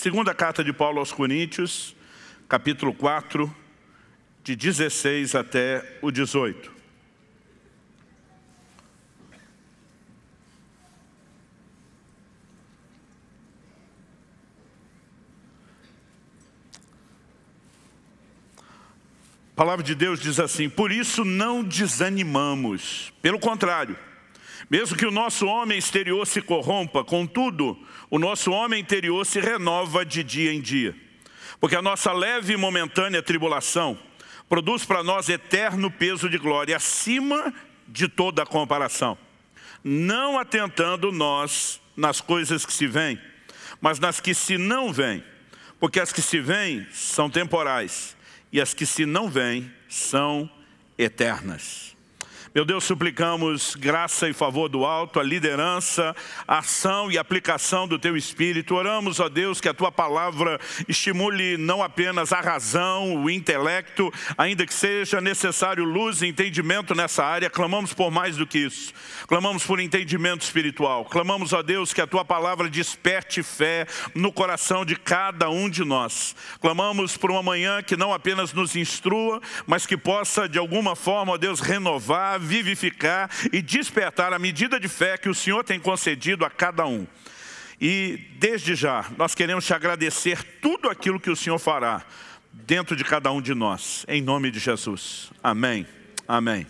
Segunda carta de Paulo aos Coríntios, capítulo 4, de 16 até o 18. A palavra de Deus diz assim: por isso não desanimamos, pelo contrário, mesmo que o nosso homem exterior se corrompa, contudo, o nosso homem interior se renova de dia em dia. Porque a nossa leve e momentânea tribulação produz para nós eterno peso de glória, acima de toda a comparação. Não atentando nós nas coisas que se veem, mas nas que se não veem. Porque as que se veem são temporais, e as que se não veem são eternas. Meu Deus, suplicamos graça e favor do alto, a liderança, a ação e aplicação do Teu Espírito. Oramos, ó Deus, que a Tua palavra estimule não apenas a razão, o intelecto, ainda que seja necessário luz e entendimento nessa área. Clamamos por mais do que isso. Clamamos por entendimento espiritual. Clamamos, ó Deus, que a Tua palavra desperte fé no coração de cada um de nós. Clamamos por uma manhã que não apenas nos instrua, mas que possa, de alguma forma, ó Deus, renovar, vivificar e despertar a medida de fé que o Senhor tem concedido a cada um. E desde já, nós queremos te agradecer tudo aquilo que o Senhor fará dentro de cada um de nós, em nome de Jesus. Amém. Amém.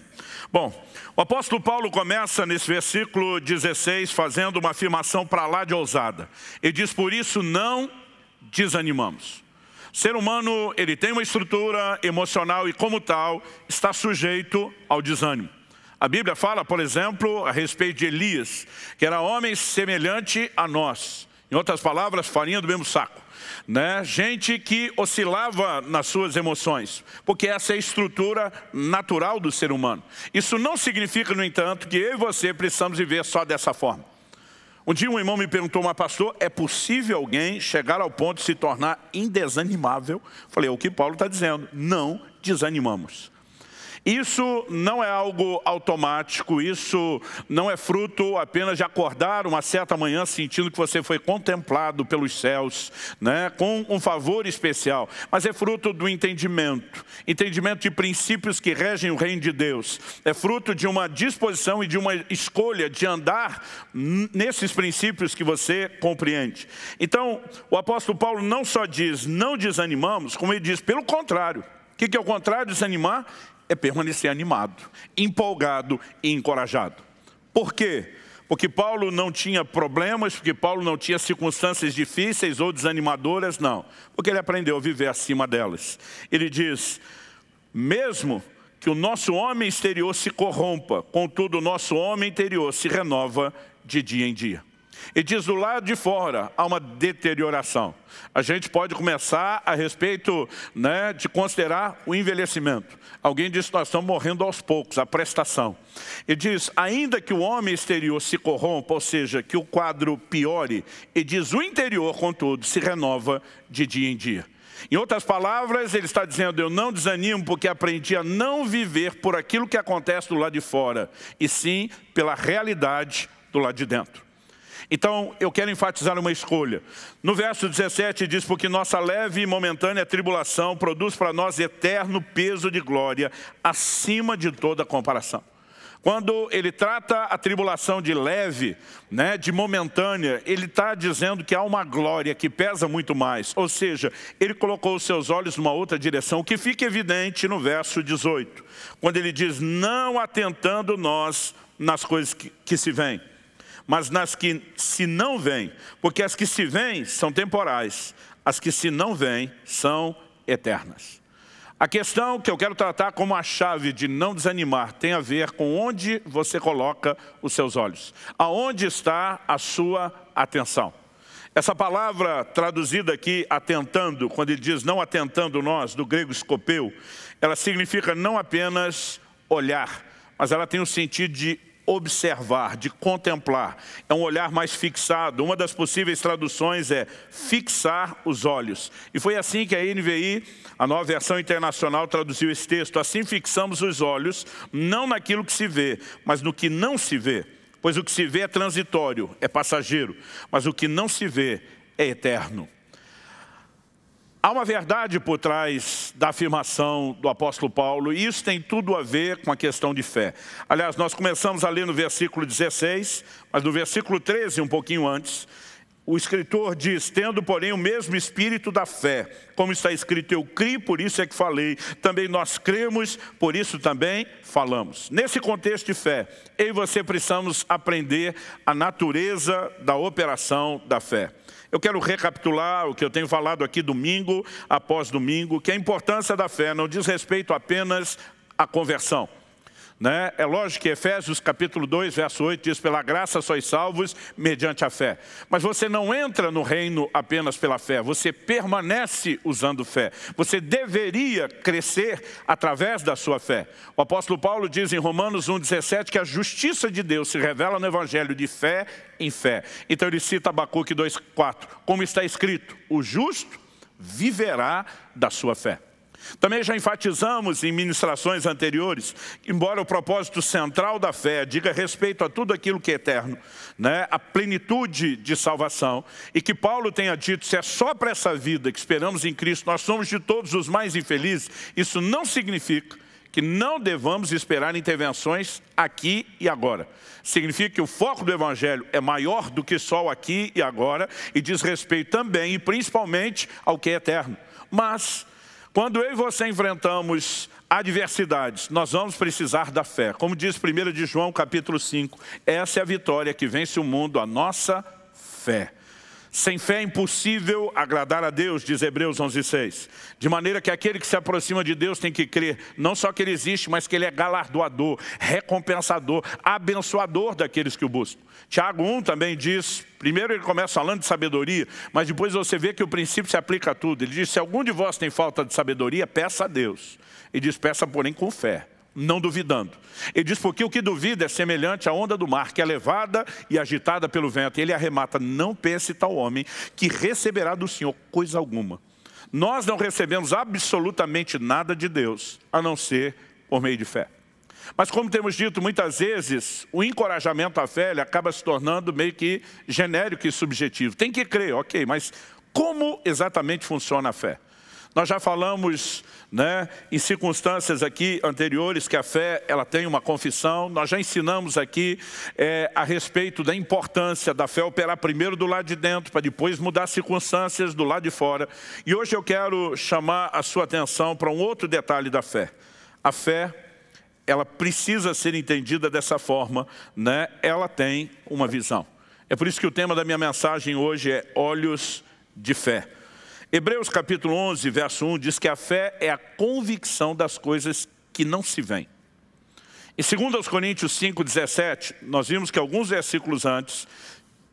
Bom, o apóstolo Paulo começa nesse versículo 16 fazendo uma afirmação para lá de ousada. Ele diz: por isso não desanimamos. O ser humano, ele tem uma estrutura emocional e como tal está sujeito ao desânimo. A Bíblia fala, por exemplo, a respeito de Elias, que era homem semelhante a nós. Em outras palavras, farinha do mesmo saco. Né? Gente que oscilava nas suas emoções, porque essa é a estrutura natural do ser humano. Isso não significa, no entanto, que eu e você precisamos viver só dessa forma. Um dia um irmão me perguntou: mas pastor, é possível alguém chegar ao ponto de se tornar indesanimável? Falei: é o que Paulo está dizendo, não desanimamos. Isso não é algo automático, isso não é fruto apenas de acordar uma certa manhã sentindo que você foi contemplado pelos céus, né, com um favor especial, mas é fruto do entendimento de princípios que regem o reino de Deus. É fruto de uma disposição e de uma escolha de andar nesses princípios que você compreende. Então, o apóstolo Paulo não só diz não desanimamos, como ele diz pelo contrário. O que é o contrário de desanimar? É permanecer animado, empolgado e encorajado. Por quê? Porque Paulo não tinha problemas, porque Paulo não tinha circunstâncias difíceis ou desanimadoras, não. Porque ele aprendeu a viver acima delas. Ele diz: mesmo que o nosso homem exterior se corrompa, contudo o nosso homem interior se renova de dia em dia. E diz: do lado de fora há uma deterioração. A gente pode começar a respeito, né, de considerar o envelhecimento. Alguém diz que nós estamos morrendo aos poucos, a prestação. E diz: ainda que o homem exterior se corrompa, ou seja, que o quadro piore, e diz: o interior, contudo, se renova de dia em dia. Em outras palavras, ele está dizendo: eu não desanimo porque aprendi a não viver por aquilo que acontece do lado de fora, e sim pela realidade do lado de dentro. Então, eu quero enfatizar uma escolha. No verso 17 diz: porque nossa leve e momentânea tribulação produz para nós eterno peso de glória, acima de toda comparação. Quando ele trata a tribulação de leve, né, de momentânea, ele está dizendo que há uma glória que pesa muito mais. Ou seja, ele colocou os seus olhos numa outra direção, o que fica evidente no verso 18. Quando ele diz: não atentando nós nas coisas que se veem, mas nas que se não veem, porque as que se veem são temporais, as que se não veem são eternas. A questão que eu quero tratar como a chave de não desanimar tem a ver com onde você coloca os seus olhos. Aonde está a sua atenção? Essa palavra traduzida aqui, atentando, quando ele diz não atentando nós, do grego scopeu, ela significa não apenas olhar, mas ela tem o sentido de observar, de contemplar. É um olhar mais fixado. Uma das possíveis traduções é fixar os olhos. E foi assim que a NVI, a Nova Versão Internacional, traduziu esse texto. Assim fixamos os olhos, não naquilo que se vê, mas no que não se vê. Pois o que se vê é transitório, é passageiro, mas o que não se vê é eterno. Há uma verdade por trás da afirmação do apóstolo Paulo, e isso tem tudo a ver com a questão de fé. Aliás, nós começamos a ler no versículo 16, mas no versículo 13, um pouquinho antes, o escritor diz: tendo, porém, o mesmo espírito da fé, como está escrito, eu criei, por isso é que falei, também nós cremos, por isso também falamos. Nesse contexto de fé, eu e você precisamos aprender a natureza da operação da fé. Eu quero recapitular o que eu tenho falado aqui domingo após domingo, que a importância da fé não diz respeito apenas à conversão. É lógico que Efésios capítulo 2, verso 8 diz: pela graça sois salvos mediante a fé. Mas você não entra no reino apenas pela fé, você permanece usando fé. Você deveria crescer através da sua fé. O apóstolo Paulo diz em Romanos 1,17 que a justiça de Deus se revela no evangelho de fé em fé. Então ele cita Abacuque 2,4, como está escrito: o justo viverá da sua fé. Também já enfatizamos em ministrações anteriores, embora o propósito central da fé diga respeito a tudo aquilo que é eterno, a plenitude de salvação, e que Paulo tenha dito, se é só para essa vida que esperamos em Cristo, nós somos de todos os mais infelizes, isso não significa que não devamos esperar intervenções aqui e agora. Significa que o foco do Evangelho é maior do que só o aqui e agora, e diz respeito também e principalmente ao que é eterno. Mas quando eu e você enfrentamos adversidades, nós vamos precisar da fé. Como diz 1 de João capítulo 5, essa é a vitória que vence o mundo, a nossa fé. Sem fé é impossível agradar a Deus, diz Hebreus 11,6. De maneira que aquele que se aproxima de Deus tem que crer, não só que Ele existe, mas que Ele é galardoador, recompensador, abençoador daqueles que o buscam. Tiago 1 também diz, primeiro ele começa falando de sabedoria, mas depois você vê que o princípio se aplica a tudo. Ele diz, se algum de vós tem falta de sabedoria, peça a Deus. Ele diz, peça porém com fé, não duvidando. Ele diz, porque o que duvida é semelhante à onda do mar, que é levada e agitada pelo vento. E ele arremata, não pense tal homem, que receberá do Senhor coisa alguma. Nós não recebemos absolutamente nada de Deus, a não ser por meio de fé. Mas como temos dito muitas vezes, o encorajamento à fé ele acaba se tornando meio que genérico e subjetivo. Tem que crer, ok, mas como exatamente funciona a fé? Nós já falamos em circunstâncias aqui anteriores que a fé ela tem uma confissão. Nós já ensinamos aqui a respeito da importância da fé operar primeiro do lado de dentro, para depois mudar as circunstâncias do lado de fora. E hoje eu quero chamar a sua atenção para um outro detalhe da fé. A fé, ela precisa ser entendida dessa forma, ela tem uma visão. É por isso que o tema da minha mensagem hoje é olhos de fé. Hebreus capítulo 11, verso 1, diz que a fé é a convicção das coisas que não se veem. Em 2 Coríntios 5, 17, nós vimos que alguns versículos antes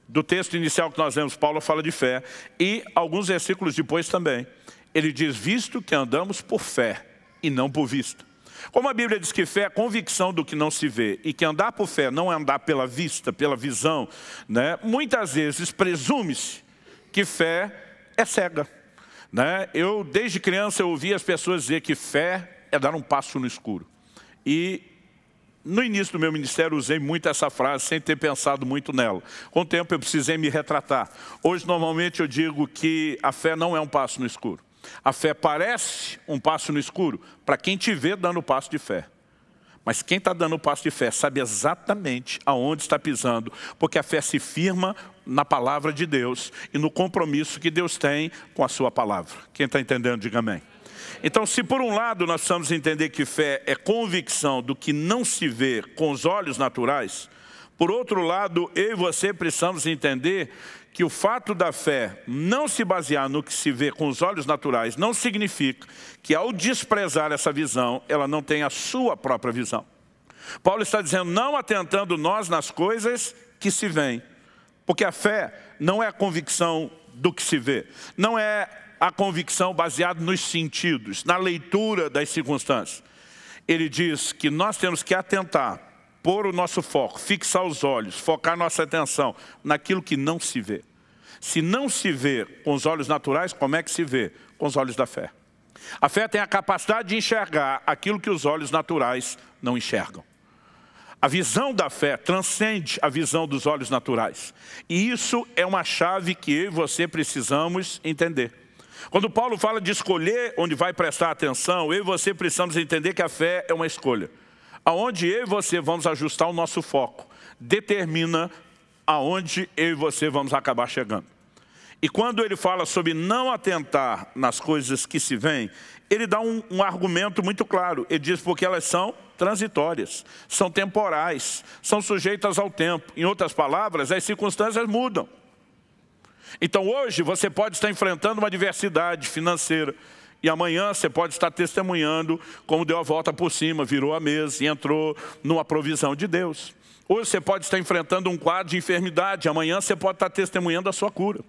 do texto inicial que nós lemos, Paulo fala de fé, e alguns versículos depois também. Ele diz, visto que andamos por fé e não por vista. Como a Bíblia diz que fé é a convicção do que não se vê, e que andar por fé não é andar pela vista, pela visão, muitas vezes presume-se que fé é cega. Eu, desde criança, eu ouvi as pessoas dizer que fé é dar um passo no escuro. E no início do meu ministério, usei muito essa frase, sem ter pensado muito nela. Com o tempo, eu precisei me retratar. Hoje, normalmente, eu digo que a fé não é um passo no escuro. A fé parece um passo no escuro para quem te vê dando o passo de fé. Mas quem está dando o passo de fé sabe exatamente aonde está pisando, porque a fé se firma na palavra de Deus e no compromisso que Deus tem com a sua palavra. Quem está entendendo, diga amém. Então, se por um lado nós precisamos entender que fé é convicção do que não se vê com os olhos naturais, por outro lado, eu e você precisamos entender que o fato da fé não se basear no que se vê com os olhos naturais não significa que ao desprezar essa visão, ela não tem a sua própria visão. Paulo está dizendo, não atentando nós nas coisas que se veem, porque a fé não é a convicção do que se vê, não é a convicção baseada nos sentidos, na leitura das circunstâncias. Ele diz que nós temos que atentar, pôr o nosso foco, fixar os olhos, focar nossa atenção naquilo que não se vê. Se não se vê com os olhos naturais, como é que se vê? Com os olhos da fé. A fé tem a capacidade de enxergar aquilo que os olhos naturais não enxergam. A visão da fé transcende a visão dos olhos naturais. E isso é uma chave que eu e você precisamos entender. Quando Paulo fala de escolher onde vai prestar atenção, eu e você precisamos entender que a fé é uma escolha. Aonde eu e você vamos ajustar o nosso foco, determina aonde eu e você vamos acabar chegando. E quando ele fala sobre não atentar nas coisas que se veem, ele dá um argumento muito claro. Ele diz porque elas são transitórias, são temporais, são sujeitas ao tempo. Em outras palavras, as circunstâncias mudam. Então hoje você pode estar enfrentando uma adversidade financeira e amanhã você pode estar testemunhando como deu a volta por cima, virou a mesa e entrou numa provisão de Deus. Hoje você pode estar enfrentando um quadro de enfermidade, amanhã você pode estar testemunhando a sua cura.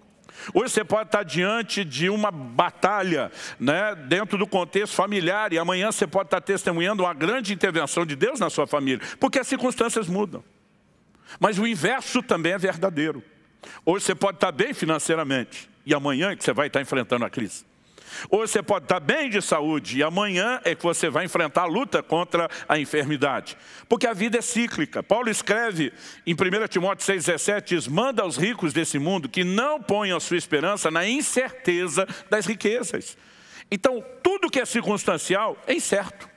Hoje você pode estar diante de uma batalha, né, dentro do contexto familiar, e amanhã você pode estar testemunhando uma grande intervenção de Deus na sua família, porque as circunstâncias mudam. Mas o inverso também é verdadeiro. Hoje você pode estar bem financeiramente, e amanhã é que você vai estar enfrentando a crise. Hoje você pode estar bem de saúde, e amanhã é que você vai enfrentar a luta contra a enfermidade. Porque a vida é cíclica. Paulo escreve em 1 Timóteo 6,17, diz, manda aos ricos desse mundo que não ponham a sua esperança na incerteza das riquezas. Então, tudo que é circunstancial é incerto,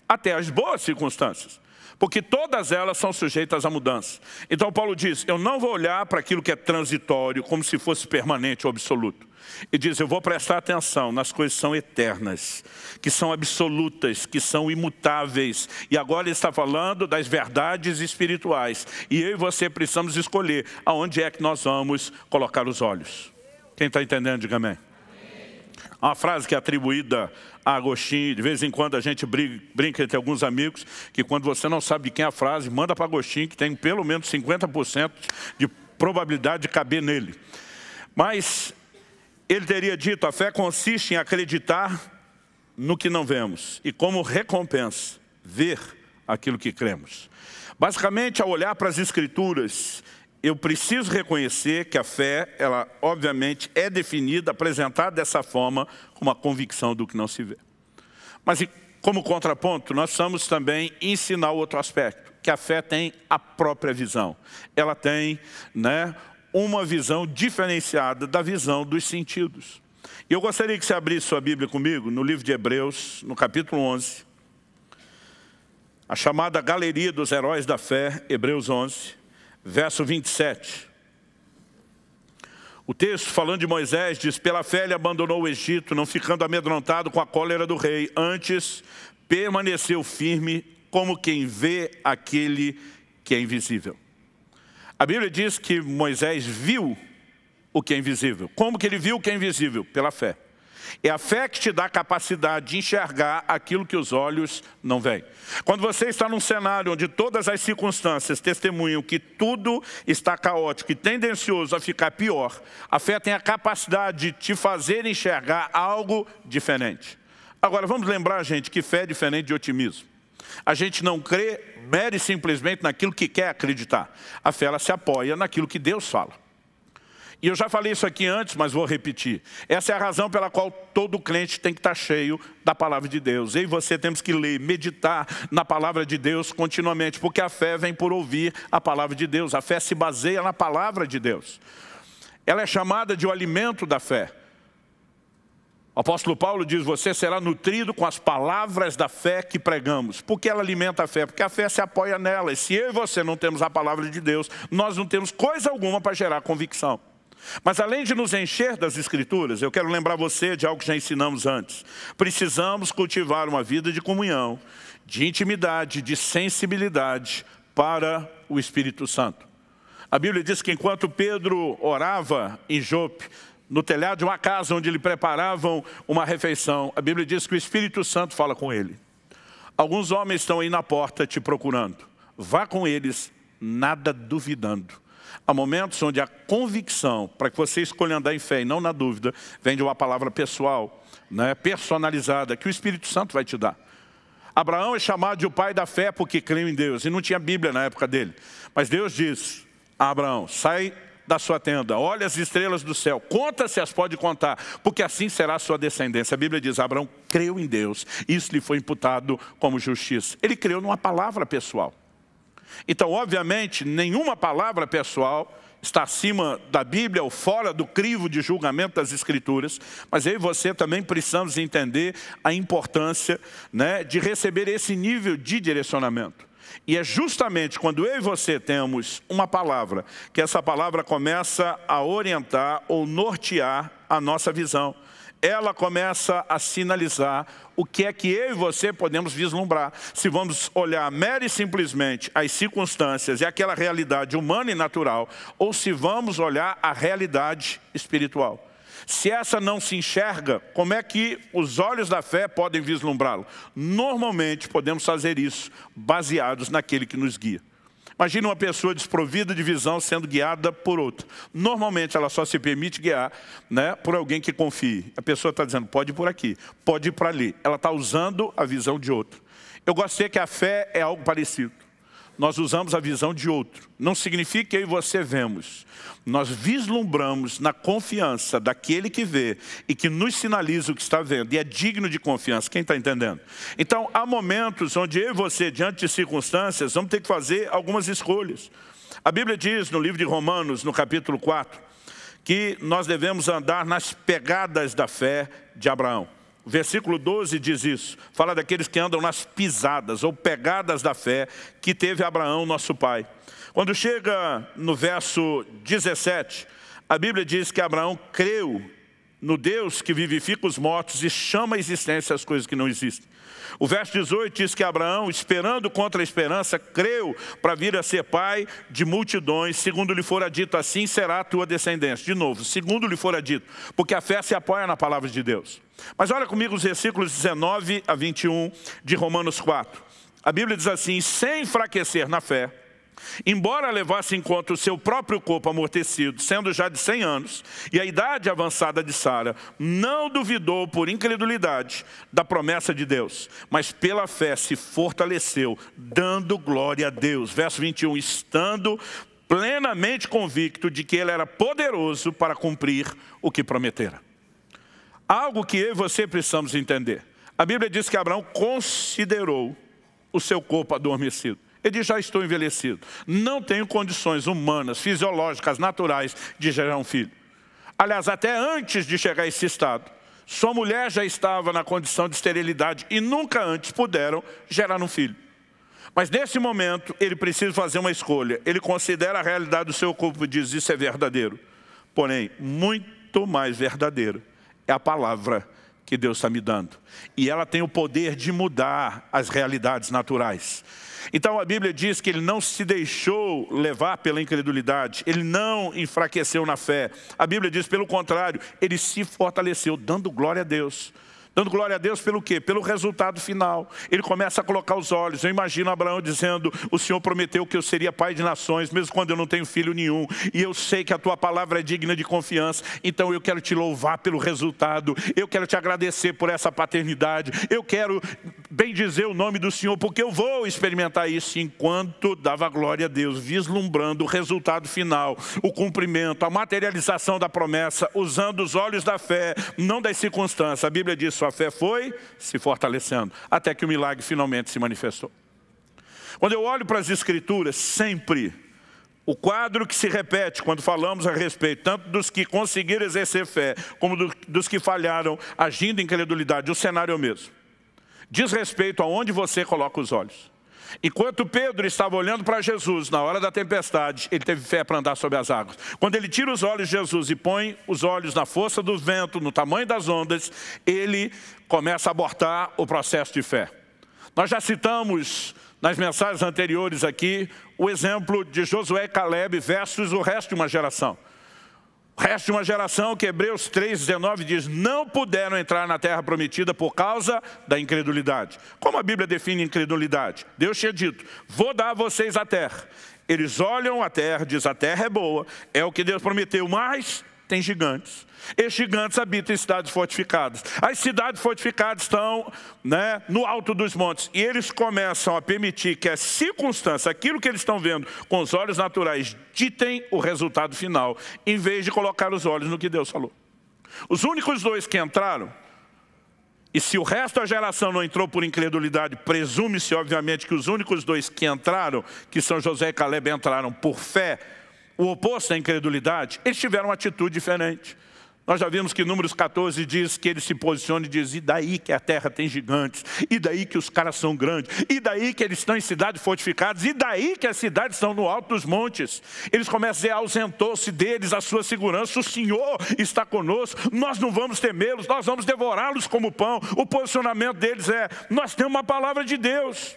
até as boas circunstâncias. Porque todas elas são sujeitas à mudança. Então Paulo diz, eu não vou olhar para aquilo que é transitório como se fosse permanente ou absoluto. Ele diz, eu vou prestar atenção nas coisas que são eternas, que são absolutas, que são imutáveis. E agora ele está falando das verdades espirituais. E eu e você precisamos escolher aonde é que nós vamos colocar os olhos. Quem está entendendo, diga amém. Há uma frase que é atribuída a Agostinho, de vez em quando a gente brinca entre alguns amigos, que quando você não sabe de quem é a frase, manda para Agostinho, que tem pelo menos 50% de probabilidade de caber nele. Mas ele teria dito, a fé consiste em acreditar no que não vemos e como recompensa, ver aquilo que cremos. Basicamente, ao olhar para as Escrituras, eu preciso reconhecer que a fé, ela obviamente é definida, apresentada dessa forma, como a convicção do que não se vê. Mas como contraponto, nós precisamos também ensinar outro aspecto, que a fé tem a própria visão. Ela tem, né, uma visão diferenciada da visão dos sentidos. E eu gostaria que você abrisse sua Bíblia comigo, no livro de Hebreus, no capítulo 11, a chamada Galeria dos Heróis da Fé, Hebreus 11, verso 27. O texto, falando de Moisés, diz, pela fé ele abandonou o Egito, não ficando amedrontado com a cólera do rei, antes permaneceu firme como quem vê aquele que é invisível. A Bíblia diz que Moisés viu o que é invisível. Como que ele viu o que é invisível? Pela fé. É a fé que te dá a capacidade de enxergar aquilo que os olhos não veem. Quando você está num cenário onde todas as circunstâncias testemunham que tudo está caótico e tendencioso a ficar pior, a fé tem a capacidade de te fazer enxergar algo diferente. Agora, vamos lembrar, gente, que fé é diferente de otimismo. A gente não crê mere simplesmente naquilo que quer acreditar. A fé, ela se apoia naquilo que Deus fala. E eu já falei isso aqui antes, mas vou repetir. Essa é a razão pela qual todo crente tem que estar cheio da palavra de Deus. Eu e você temos que ler, meditar na palavra de Deus continuamente, porque a fé vem por ouvir a palavra de Deus. A fé se baseia na palavra de Deus. Ela é chamada de o alimento da fé. O apóstolo Paulo diz, você será nutrido com as palavras da fé que pregamos. Por que ela alimenta a fé? Porque a fé se apoia nela. E se eu e você não temos a palavra de Deus, nós não temos coisa alguma para gerar convicção. Mas além de nos encher das Escrituras, eu quero lembrar você de algo que já ensinamos antes. Precisamos cultivar uma vida de comunhão, de intimidade, de sensibilidade para o Espírito Santo. A Bíblia diz que enquanto Pedro orava em Jope, no telhado de uma casa onde lhe preparavam uma refeição, a Bíblia diz que o Espírito Santo fala com ele. Alguns homens estão aí na porta te procurando. Vá com eles, nada duvidando. Há momentos onde a convicção, para que você escolha andar em fé e não na dúvida, vem de uma palavra pessoal, né, personalizada, que o Espírito Santo vai te dar. Abraão é chamado de o pai da fé porque creu em Deus, e não tinha Bíblia na época dele. Mas Deus diz a Abraão, sai da sua tenda, olha as estrelas do céu, conta se as pode contar, porque assim será a sua descendência. A Bíblia diz, Abraão creu em Deus, isso lhe foi imputado como justiça. Ele creu numa palavra pessoal. Então, obviamente, nenhuma palavra pessoal está acima da Bíblia ou fora do crivo de julgamento das Escrituras, mas eu e você também precisamos entender a importância, né, de receber esse nível de direcionamento. E é justamente quando eu e você temos uma palavra, que essa palavra começa a orientar ou nortear a nossa visão. Ela começa a sinalizar o que é que eu e você podemos vislumbrar. Se vamos olhar mera e simplesmente as circunstâncias e aquela realidade humana e natural, ou se vamos olhar a realidade espiritual. Se essa não se enxerga, como é que os olhos da fé podem vislumbrá-lo? Normalmente podemos fazer isso baseados naquele que nos guia. Imagina uma pessoa desprovida de visão sendo guiada por outra. Normalmente ela só se permite guiar, né, por alguém que confie. A pessoa está dizendo, pode ir por aqui, pode ir para ali. Ela está usando a visão de outro. Eu gostei que a fé é algo parecido. Nós usamos a visão de outro. Não significa que eu e você vemos. Nós vislumbramos na confiança daquele que vê e que nos sinaliza o que está vendo. E é digno de confiança. Quem está entendendo? Então, há momentos onde eu e você, diante de circunstâncias, vamos ter que fazer algumas escolhas. A Bíblia diz no livro de Romanos, no capítulo 4, que nós devemos andar nas pegadas da fé de Abraão. O versículo 12 diz isso, fala daqueles que andam nas pisadas ou pegadas da fé que teve Abraão, nosso pai. Quando chega no verso 17, a Bíblia diz que Abraão creu no Deus que vivifica os mortos e chama à existência as coisas que não existem. O verso 18 diz que Abraão, esperando contra a esperança, creu para vir a ser pai de multidões, segundo lhe fora dito, assim será a tua descendência. De novo, segundo lhe fora dito, porque a fé se apoia na palavra de Deus. Mas olha comigo os versículos 19 a 21 de Romanos 4. A Bíblia diz assim, sem enfraquecer na fé, embora levasse em conta o seu próprio corpo amortecido, sendo já de 100 anos, e a idade avançada de Sara, não duvidou por incredulidade da promessa de Deus, mas pela fé se fortaleceu, dando glória a Deus. Verso 21, estando plenamente convicto de que ele era poderoso para cumprir o que prometera. Algo que eu e você precisamos entender. A Bíblia diz que Abraão considerou o seu corpo adormecido. Ele diz, já estou envelhecido. Não tenho condições humanas, fisiológicas, naturais de gerar um filho. Aliás, até antes de chegar a esse estado, sua mulher já estava na condição de esterilidade e nunca antes puderam gerar um filho. Mas nesse momento, ele precisa fazer uma escolha. Ele considera a realidade do seu corpo e diz, isso é verdadeiro. Porém, muito mais verdadeiro é a palavra que Deus está me dando. E ela tem o poder de mudar as realidades naturais. Então a Bíblia diz que ele não se deixou levar pela incredulidade, ele não enfraqueceu na fé. A Bíblia diz, pelo contrário, ele se fortaleceu, dando glória a Deus. Dando glória a Deus pelo quê? Pelo resultado final. Ele começa a colocar os olhos. Eu imagino Abraão dizendo, o Senhor prometeu que eu seria pai de nações, mesmo quando eu não tenho filho nenhum. E eu sei que a tua palavra é digna de confiança. Então eu quero te louvar pelo resultado. Eu quero te agradecer por essa paternidade. Eu quero bendizer o nome do Senhor, porque eu vou experimentar isso enquanto dava glória a Deus, vislumbrando o resultado final, o cumprimento, a materialização da promessa, usando os olhos da fé, não das circunstâncias. A Bíblia diz, sua fé foi se fortalecendo, até que o milagre finalmente se manifestou. Quando eu olho para as Escrituras, sempre o quadro que se repete quando falamos a respeito, tanto dos que conseguiram exercer fé, como dos que falharam agindo em incredulidade, o cenário é o mesmo. Diz respeito aonde você coloca os olhos. Enquanto Pedro estava olhando para Jesus na hora da tempestade, ele teve fé para andar sobre as águas. Quando ele tira os olhos de Jesus e põe os olhos na força do vento, no tamanho das ondas, ele começa a abortar o processo de fé. Nós já citamos nas mensagens anteriores aqui o exemplo de Josué e Caleb versus o resto de uma geração. O resto de uma geração que Hebreus 3,19 diz, não puderam entrar na terra prometida por causa da incredulidade. Como a Bíblia define incredulidade? Deus tinha dito, vou dar a vocês a terra. Eles olham a terra, diz, a terra é boa, é o que Deus prometeu, mas tem gigantes. Esses gigantes habitam em cidades fortificadas. As cidades fortificadas estão, né, no alto dos montes. E eles começam a permitir que a circunstância, aquilo que eles estão vendo com os olhos naturais, ditem o resultado final, em vez de colocar os olhos no que Deus falou. Os únicos dois que entraram, e se o resto da geração não entrou por incredulidade, presume-se obviamente que os únicos dois que entraram, que são Josué e Caleb, entraram por fé. o oposto da incredulidade, eles tiveram uma atitude diferente. Nós já vimos que Números 14 diz que ele se posiciona e diz: e daí que a terra tem gigantes? E daí que os caras são grandes? E daí que eles estão em cidades fortificadas? E daí que as cidades estão no alto dos montes? Eles começam a dizer: ausentou-se deles a sua segurança, o Senhor está conosco, nós não vamos temê-los, nós vamos devorá-los como pão. O posicionamento deles é: nós temos uma palavra de Deus.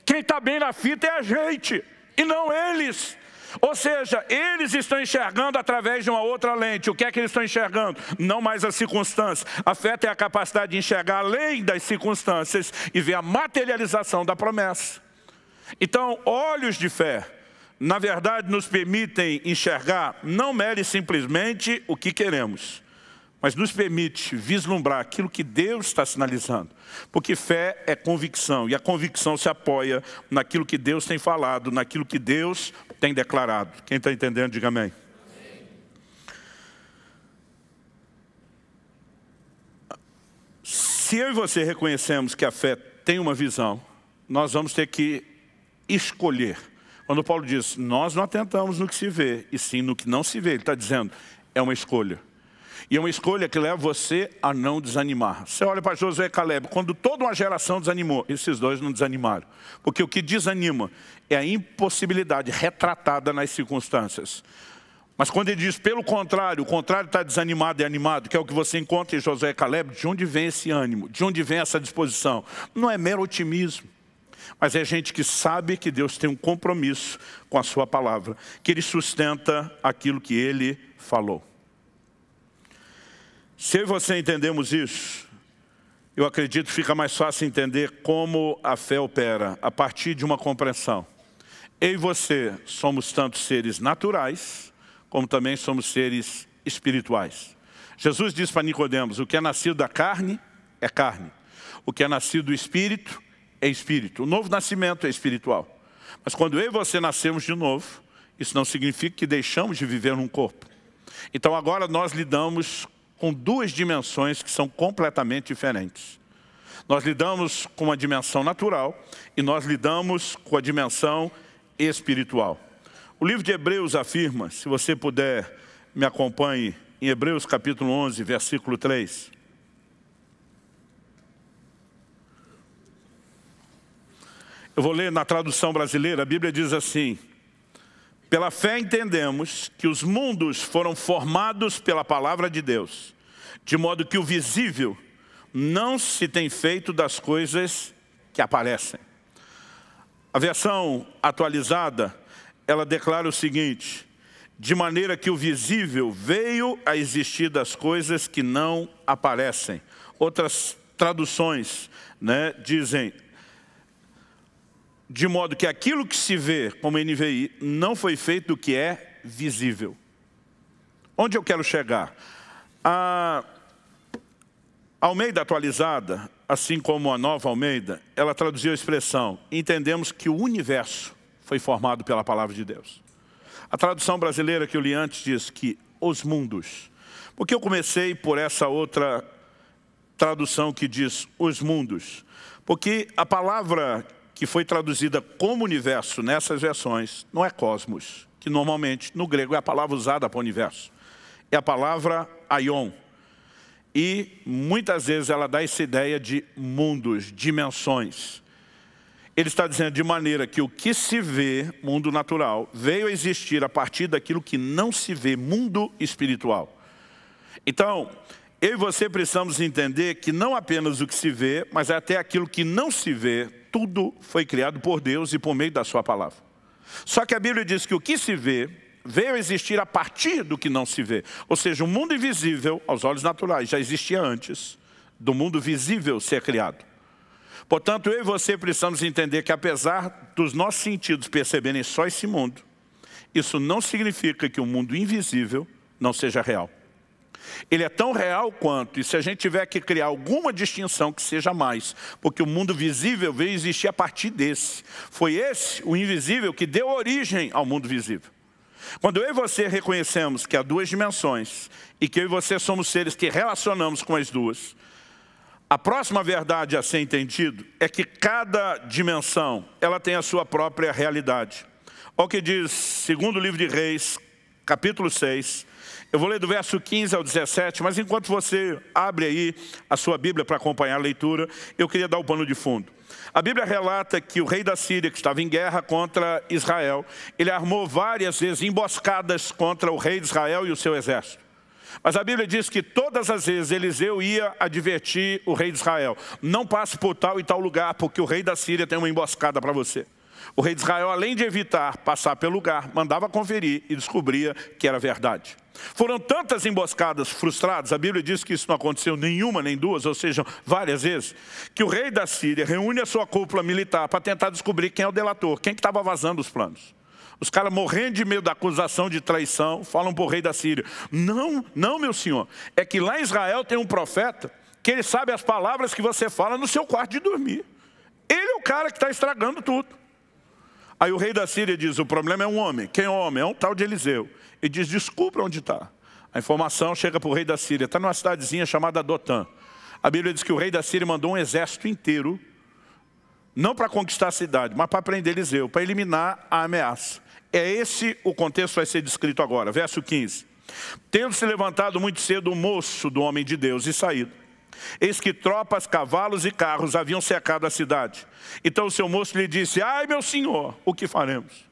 Quem está bem na fita é a gente, e não eles. Ou seja, eles estão enxergando através de uma outra lente. O que é que eles estão enxergando? Não mais as circunstâncias. A fé tem a capacidade de enxergar além das circunstâncias e ver a materialização da promessa. Então, olhos de fé, na verdade, nos permitem enxergar não mere e simplesmente o que queremos, mas nos permite vislumbrar aquilo que Deus está sinalizando. Porque fé é convicção, e a convicção se apoia naquilo que Deus tem falado, naquilo que Deus tem declarado. Quem está entendendo, diga amém. Se eu e você reconhecemos que a fé tem uma visão, nós vamos ter que escolher. Quando Paulo diz: nós não atentamos no que se vê, e sim no que não se vê, ele está dizendo, é uma escolha. E é uma escolha que leva você a não desanimar. Você olha para Josué e Caleb, quando toda uma geração desanimou, esses dois não desanimaram. Porque o que desanima é a impossibilidade retratada nas circunstâncias. Mas quando ele diz, pelo contrário, o contrário está desanimado e animado, que é o que você encontra em Josué e Caleb, de onde vem esse ânimo? De onde vem essa disposição? Não é mero otimismo, mas é gente que sabe que Deus tem um compromisso com a sua palavra, que Ele sustenta aquilo que Ele falou. Se eu e você entendemos isso, eu acredito que fica mais fácil entender como a fé opera a partir de uma compreensão. Eu e você somos tanto seres naturais, como também somos seres espirituais. Jesus disse para Nicodemos: o que é nascido da carne é carne. O que é nascido do espírito é espírito. O novo nascimento é espiritual. Mas quando eu e você nascemos de novo, isso não significa que deixamos de viver num corpo. Então agora nós lidamos com duas dimensões que são completamente diferentes. Nós lidamos com a dimensão natural e nós lidamos com a dimensão espiritual. O livro de Hebreus afirma, se você puder, me acompanhe, em Hebreus capítulo 11, versículo 3. Eu vou ler na tradução brasileira, a Bíblia diz assim: pela fé entendemos que os mundos foram formados pela palavra de Deus, de modo que o visível não se tem feito das coisas que aparecem. A versão atualizada, ela declara o seguinte: de maneira que o visível veio a existir das coisas que não aparecem. Outras traduções, dizem: de modo que aquilo que se vê, como NVI, não foi feito do que é visível. Onde eu quero chegar? A Almeida atualizada, assim como a Nova Almeida, ela traduziu a expressão: entendemos que o universo foi formado pela palavra de Deus. A tradução brasileira que eu li antes diz que os mundos. Porque eu comecei por essa outra tradução que diz os mundos? Porque a palavra que foi traduzida como universo nessas versões não é cosmos, que normalmente no grego é a palavra usada para o universo. É a palavra aion. E muitas vezes ela dá essa ideia de mundos, dimensões. Ele está dizendo de maneira que o que se vê, mundo natural, veio a existir a partir daquilo que não se vê, mundo espiritual. Então, eu e você precisamos entender que não apenas o que se vê, mas até aquilo que não se vê, tudo foi criado por Deus e por meio da sua palavra. Só que a Bíblia diz que o que se vê veio a existir a partir do que não se vê. Ou seja, o mundo invisível, aos olhos naturais, já existia antes do mundo visível ser criado. Portanto, eu e você precisamos entender que apesar dos nossos sentidos perceberem só esse mundo, isso não significa que o mundo invisível não seja real. Ele é tão real quanto, e se a gente tiver que criar alguma distinção que seja mais, porque o mundo visível veio existir a partir desse. Foi esse, o invisível, que deu origem ao mundo visível. Quando eu e você reconhecemos que há duas dimensões, e que eu e você somos seres que relacionamos com as duas, a próxima verdade a ser entendido é que cada dimensão, ela tem a sua própria realidade. Olha o que diz, segundo o livro de Reis, capítulo 6. Eu vou ler do verso 15 ao 17, mas enquanto você abre aí a sua Bíblia para acompanhar a leitura, eu queria dar o pano de fundo. A Bíblia relata que o rei da Síria, que estava em guerra contra Israel, ele armou várias vezes emboscadas contra o rei de Israel e o seu exército. Mas a Bíblia diz que todas as vezes Eliseu ia advertir o rei de Israel: não passe por tal e tal lugar, porque o rei da Síria tem uma emboscada para você. O rei de Israel, além de evitar passar pelo lugar, mandava conferir e descobria que era verdade. Foram tantas emboscadas frustradas, a Bíblia diz que isso não aconteceu nenhuma nem duas, ou seja, várias vezes, que o rei da Síria reúne a sua cúpula militar para tentar descobrir quem é o delator, quem que estava vazando os planos. Os caras, morrendo de medo da acusação de traição, falam para o rei da Síria: não, não, meu senhor, é que lá em Israel tem um profeta que ele sabe as palavras que você fala no seu quarto de dormir. Ele é o cara que está estragando tudo. Aí o rei da Síria diz: o problema é um homem. Quem é o homem? É um tal de Eliseu. Ele diz: descubra onde está. A informação chega para o rei da Síria. Está numa cidadezinha chamada Dotã. A Bíblia diz que o rei da Síria mandou um exército inteiro, não para conquistar a cidade, mas para prender Eliseu, para eliminar a ameaça. É esse o contexto que vai ser descrito agora. Verso 15. Tendo se levantado muito cedo o moço do homem de Deus e saído, eis que tropas, cavalos e carros haviam cercado a cidade. Então o seu moço lhe disse: ai, meu senhor, o que faremos?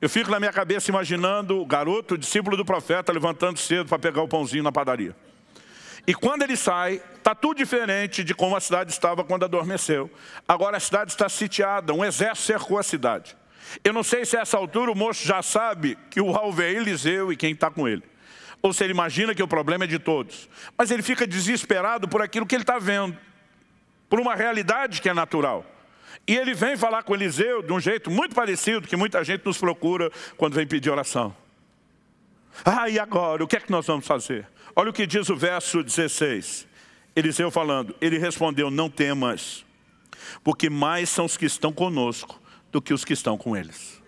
Eu fico na minha cabeça imaginando o garoto, o discípulo do profeta, levantando cedo para pegar o pãozinho na padaria. E quando ele sai, está tudo diferente de como a cidade estava quando adormeceu. Agora a cidade está sitiada, um exército cercou a cidade. Eu não sei se a essa altura o moço já sabe que o alvo é Eliseu e quem está com ele. Ou se ele imagina que o problema é de todos. Mas ele fica desesperado por aquilo que ele está vendo, por uma realidade que é natural. E ele vem falar com Eliseu de um jeito muito parecido que muita gente nos procura quando vem pedir oração. Ah, e agora? O que é que nós vamos fazer? Olha o que diz o verso 16. Eliseu falando, ele respondeu: não temas, porque mais são os que estão conosco do que os que estão com eles.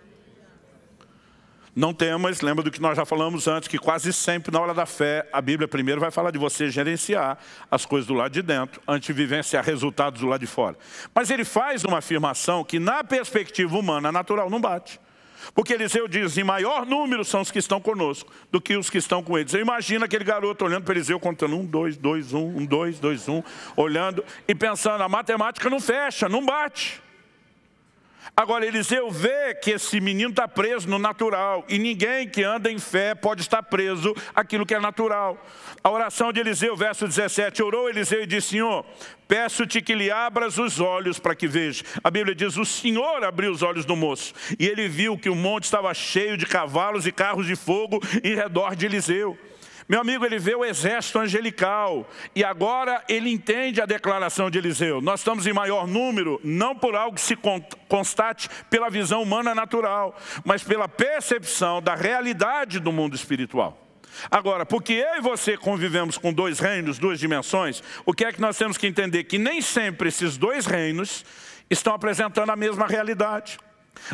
Não temas, lembra do que nós já falamos antes, que quase sempre na hora da fé, a Bíblia primeiro vai falar de você gerenciar as coisas do lado de dentro, antes de vivenciar resultados do lado de fora. Mas ele faz uma afirmação que na perspectiva humana, natural, não bate. Porque Eliseu diz: em maior número são os que estão conosco do que os que estão com eles. Eu imagino aquele garoto olhando para Eliseu, contando 1, 2, 2, 1, 1, 2, 2, 1, olhando e pensando: a matemática não fecha, não bate. Agora Eliseu vê que esse menino está preso no natural, e ninguém que anda em fé pode estar preso àquilo que é natural. A oração de Eliseu, verso 17, orou Eliseu e disse: Senhor, peço-te que lhe abras os olhos para que veja. A Bíblia diz: o Senhor abriu os olhos do moço, e ele viu que o monte estava cheio de cavalos e carros de fogo em redor de Eliseu. Meu amigo, ele vê o exército angelical, e agora ele entende a declaração de Eliseu. Nós estamos em maior número, não por algo que se constate pela visão humana natural, mas pela percepção da realidade do mundo espiritual. Agora, porque eu e você convivemos com dois reinos, duas dimensões, o que é que nós temos que entender? Que nem sempre esses dois reinos estão apresentando a mesma realidade.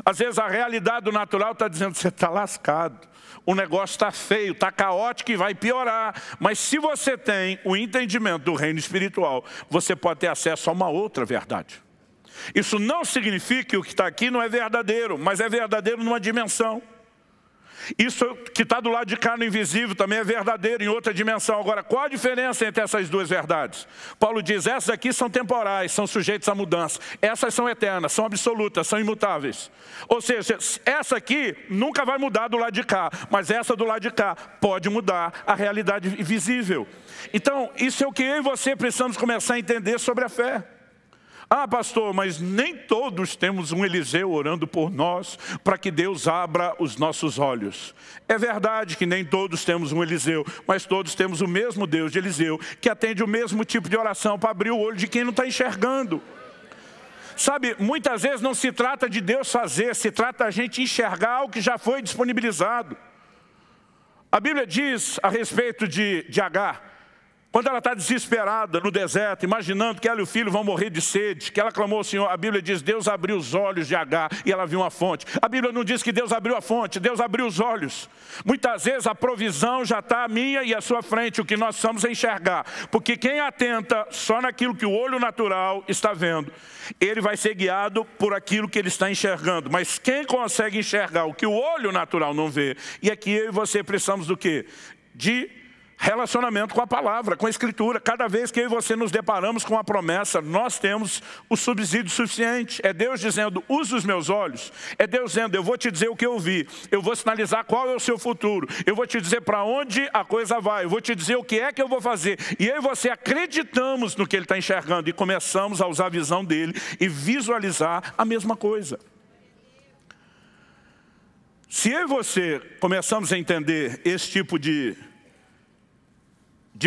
Às vezes a realidade do natural está dizendo: você está lascado, o negócio está feio, está caótico e vai piorar. Mas se você tem o entendimento do reino espiritual, você pode ter acesso a uma outra verdade. Isso não significa que o que está aqui não é verdadeiro, mas é verdadeiro numa dimensão. Isso que está do lado de cá no invisível também é verdadeiro em outra dimensão. Agora, qual a diferença entre essas duas verdades? Paulo diz: essas aqui são temporais, são sujeitas à mudança. Essas são eternas, são absolutas, são imutáveis. Ou seja, essa aqui nunca vai mudar do lado de cá, mas essa do lado de cá pode mudar a realidade visível. Então, isso é o que eu e você precisamos começar a entender sobre a fé. Ah, pastor, mas nem todos temos um Eliseu orando por nós para que Deus abra os nossos olhos. É verdade que nem todos temos um Eliseu, mas todos temos o mesmo Deus de Eliseu, que atende o mesmo tipo de oração para abrir o olho de quem não está enxergando. Sabe, muitas vezes não se trata de Deus fazer, se trata da gente enxergar o que já foi disponibilizado. A Bíblia diz a respeito de Agar, Quando ela está desesperada no deserto, imaginando que ela e o filho vão morrer de sede, que ela clamou ao Senhor, a Bíblia diz, Deus abriu os olhos de Agar e ela viu uma fonte. A Bíblia não diz que Deus abriu a fonte, Deus abriu os olhos. Muitas vezes a provisão já está à minha e à sua frente, o que nós precisamos é enxergar. Porque quem atenta só naquilo que o olho natural está vendo, ele vai ser guiado por aquilo que ele está enxergando. Mas quem consegue enxergar o que o olho natural não vê, e aqui eu e você precisamos do quê? De relacionamento com a palavra, com a escritura. Cada vez que eu e você nos deparamos com a promessa, nós temos o subsídio suficiente. É Deus dizendo, use os meus olhos. É Deus dizendo, eu vou te dizer o que eu vi. Eu vou sinalizar qual é o seu futuro. Eu vou te dizer para onde a coisa vai. Eu vou te dizer o que é que eu vou fazer. E eu e você acreditamos no que ele está enxergando e começamos a usar a visão dele e visualizar a mesma coisa. Se eu e você começamos a entender esse tipo de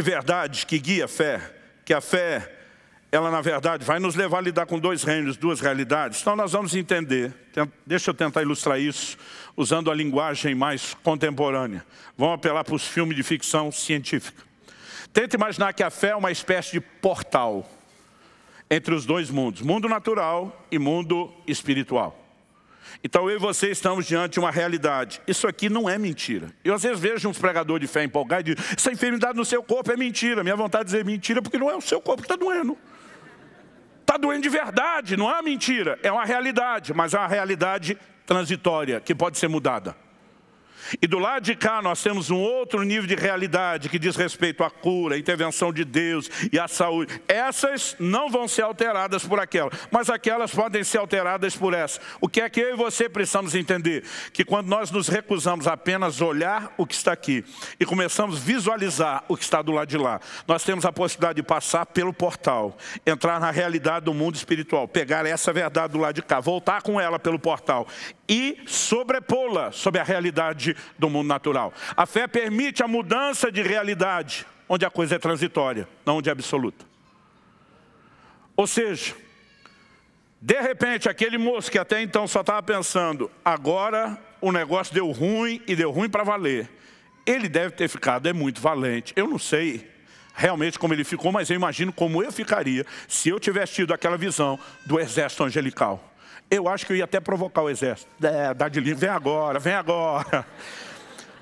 verdade que guia a fé, que a fé, ela na verdade vai nos levar a lidar com dois reinos, duas realidades. Então nós vamos entender, deixa eu tentar ilustrar isso, usando a linguagem mais contemporânea. Vamos apelar para os filmes de ficção científica. Tenta imaginar que a fé é uma espécie de portal entre os dois mundos, mundo natural e mundo espiritual. Então eu e você estamos diante de uma realidade. Isso aqui não é mentira. Eu às vezes vejo uns pregadores de fé empolgados e digo, essa enfermidade no seu corpo é mentira. Minha vontade de dizer mentira porque não é o seu corpo que está doendo. Está doendo de verdade, não é uma mentira. É uma realidade, mas é uma realidade transitória que pode ser mudada. E do lado de cá nós temos um outro nível de realidade que diz respeito à cura, à intervenção de Deus e à saúde. Essas não vão ser alteradas por aquelas, mas aquelas podem ser alteradas por essa. O que é que eu e você precisamos entender? Que quando nós nos recusamos a apenas olhar o que está aqui e começamos a visualizar o que está do lado de lá, nós temos a possibilidade de passar pelo portal, entrar na realidade do mundo espiritual, pegar essa verdade do lado de cá, voltar com ela pelo portal e sobrepô-la sobre a realidade do mundo natural. A fé permite a mudança de realidade, onde a coisa é transitória, não onde é absoluta. Ou seja, de repente, aquele moço que até então só estava pensando, agora o negócio deu ruim e deu ruim para valer. Ele deve ter ficado, é muito valente. Eu não sei realmente como ele ficou, mas eu imagino como eu ficaria se eu tivesse tido aquela visão do exército angelical. Eu acho que eu ia até provocar o exército. Dá de livre, vem agora, vem agora.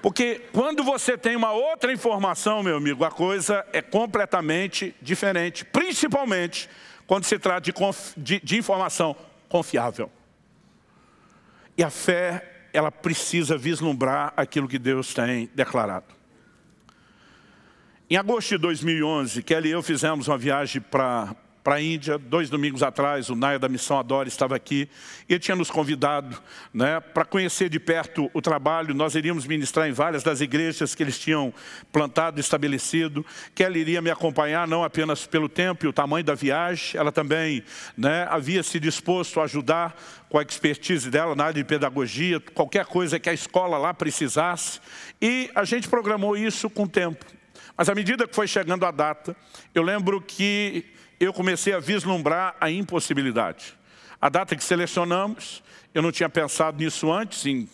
Porque quando você tem uma outra informação, meu amigo, a coisa é completamente diferente. Principalmente quando se trata de informação confiável. E a fé, ela precisa vislumbrar aquilo que Deus tem declarado. Em agosto de 2011, Kelly e eu fizemos uma viagem para a Índia. 2 domingos atrás, o Naya da Missão Adore estava aqui. E ele tinha nos convidado, né, para conhecer de perto o trabalho. Nós iríamos ministrar em várias das igrejas que eles tinham plantado e estabelecido. Kelly iria me acompanhar, não apenas pelo tempo e o tamanho da viagem. Ela também, né, havia se disposto a ajudar com a expertise dela na área de pedagogia, qualquer coisa que a escola lá precisasse. E a gente programou isso com o tempo. Mas à medida que foi chegando a data, eu lembro que eu comecei a vislumbrar a impossibilidade. A data que selecionamos, eu não tinha pensado nisso antes, em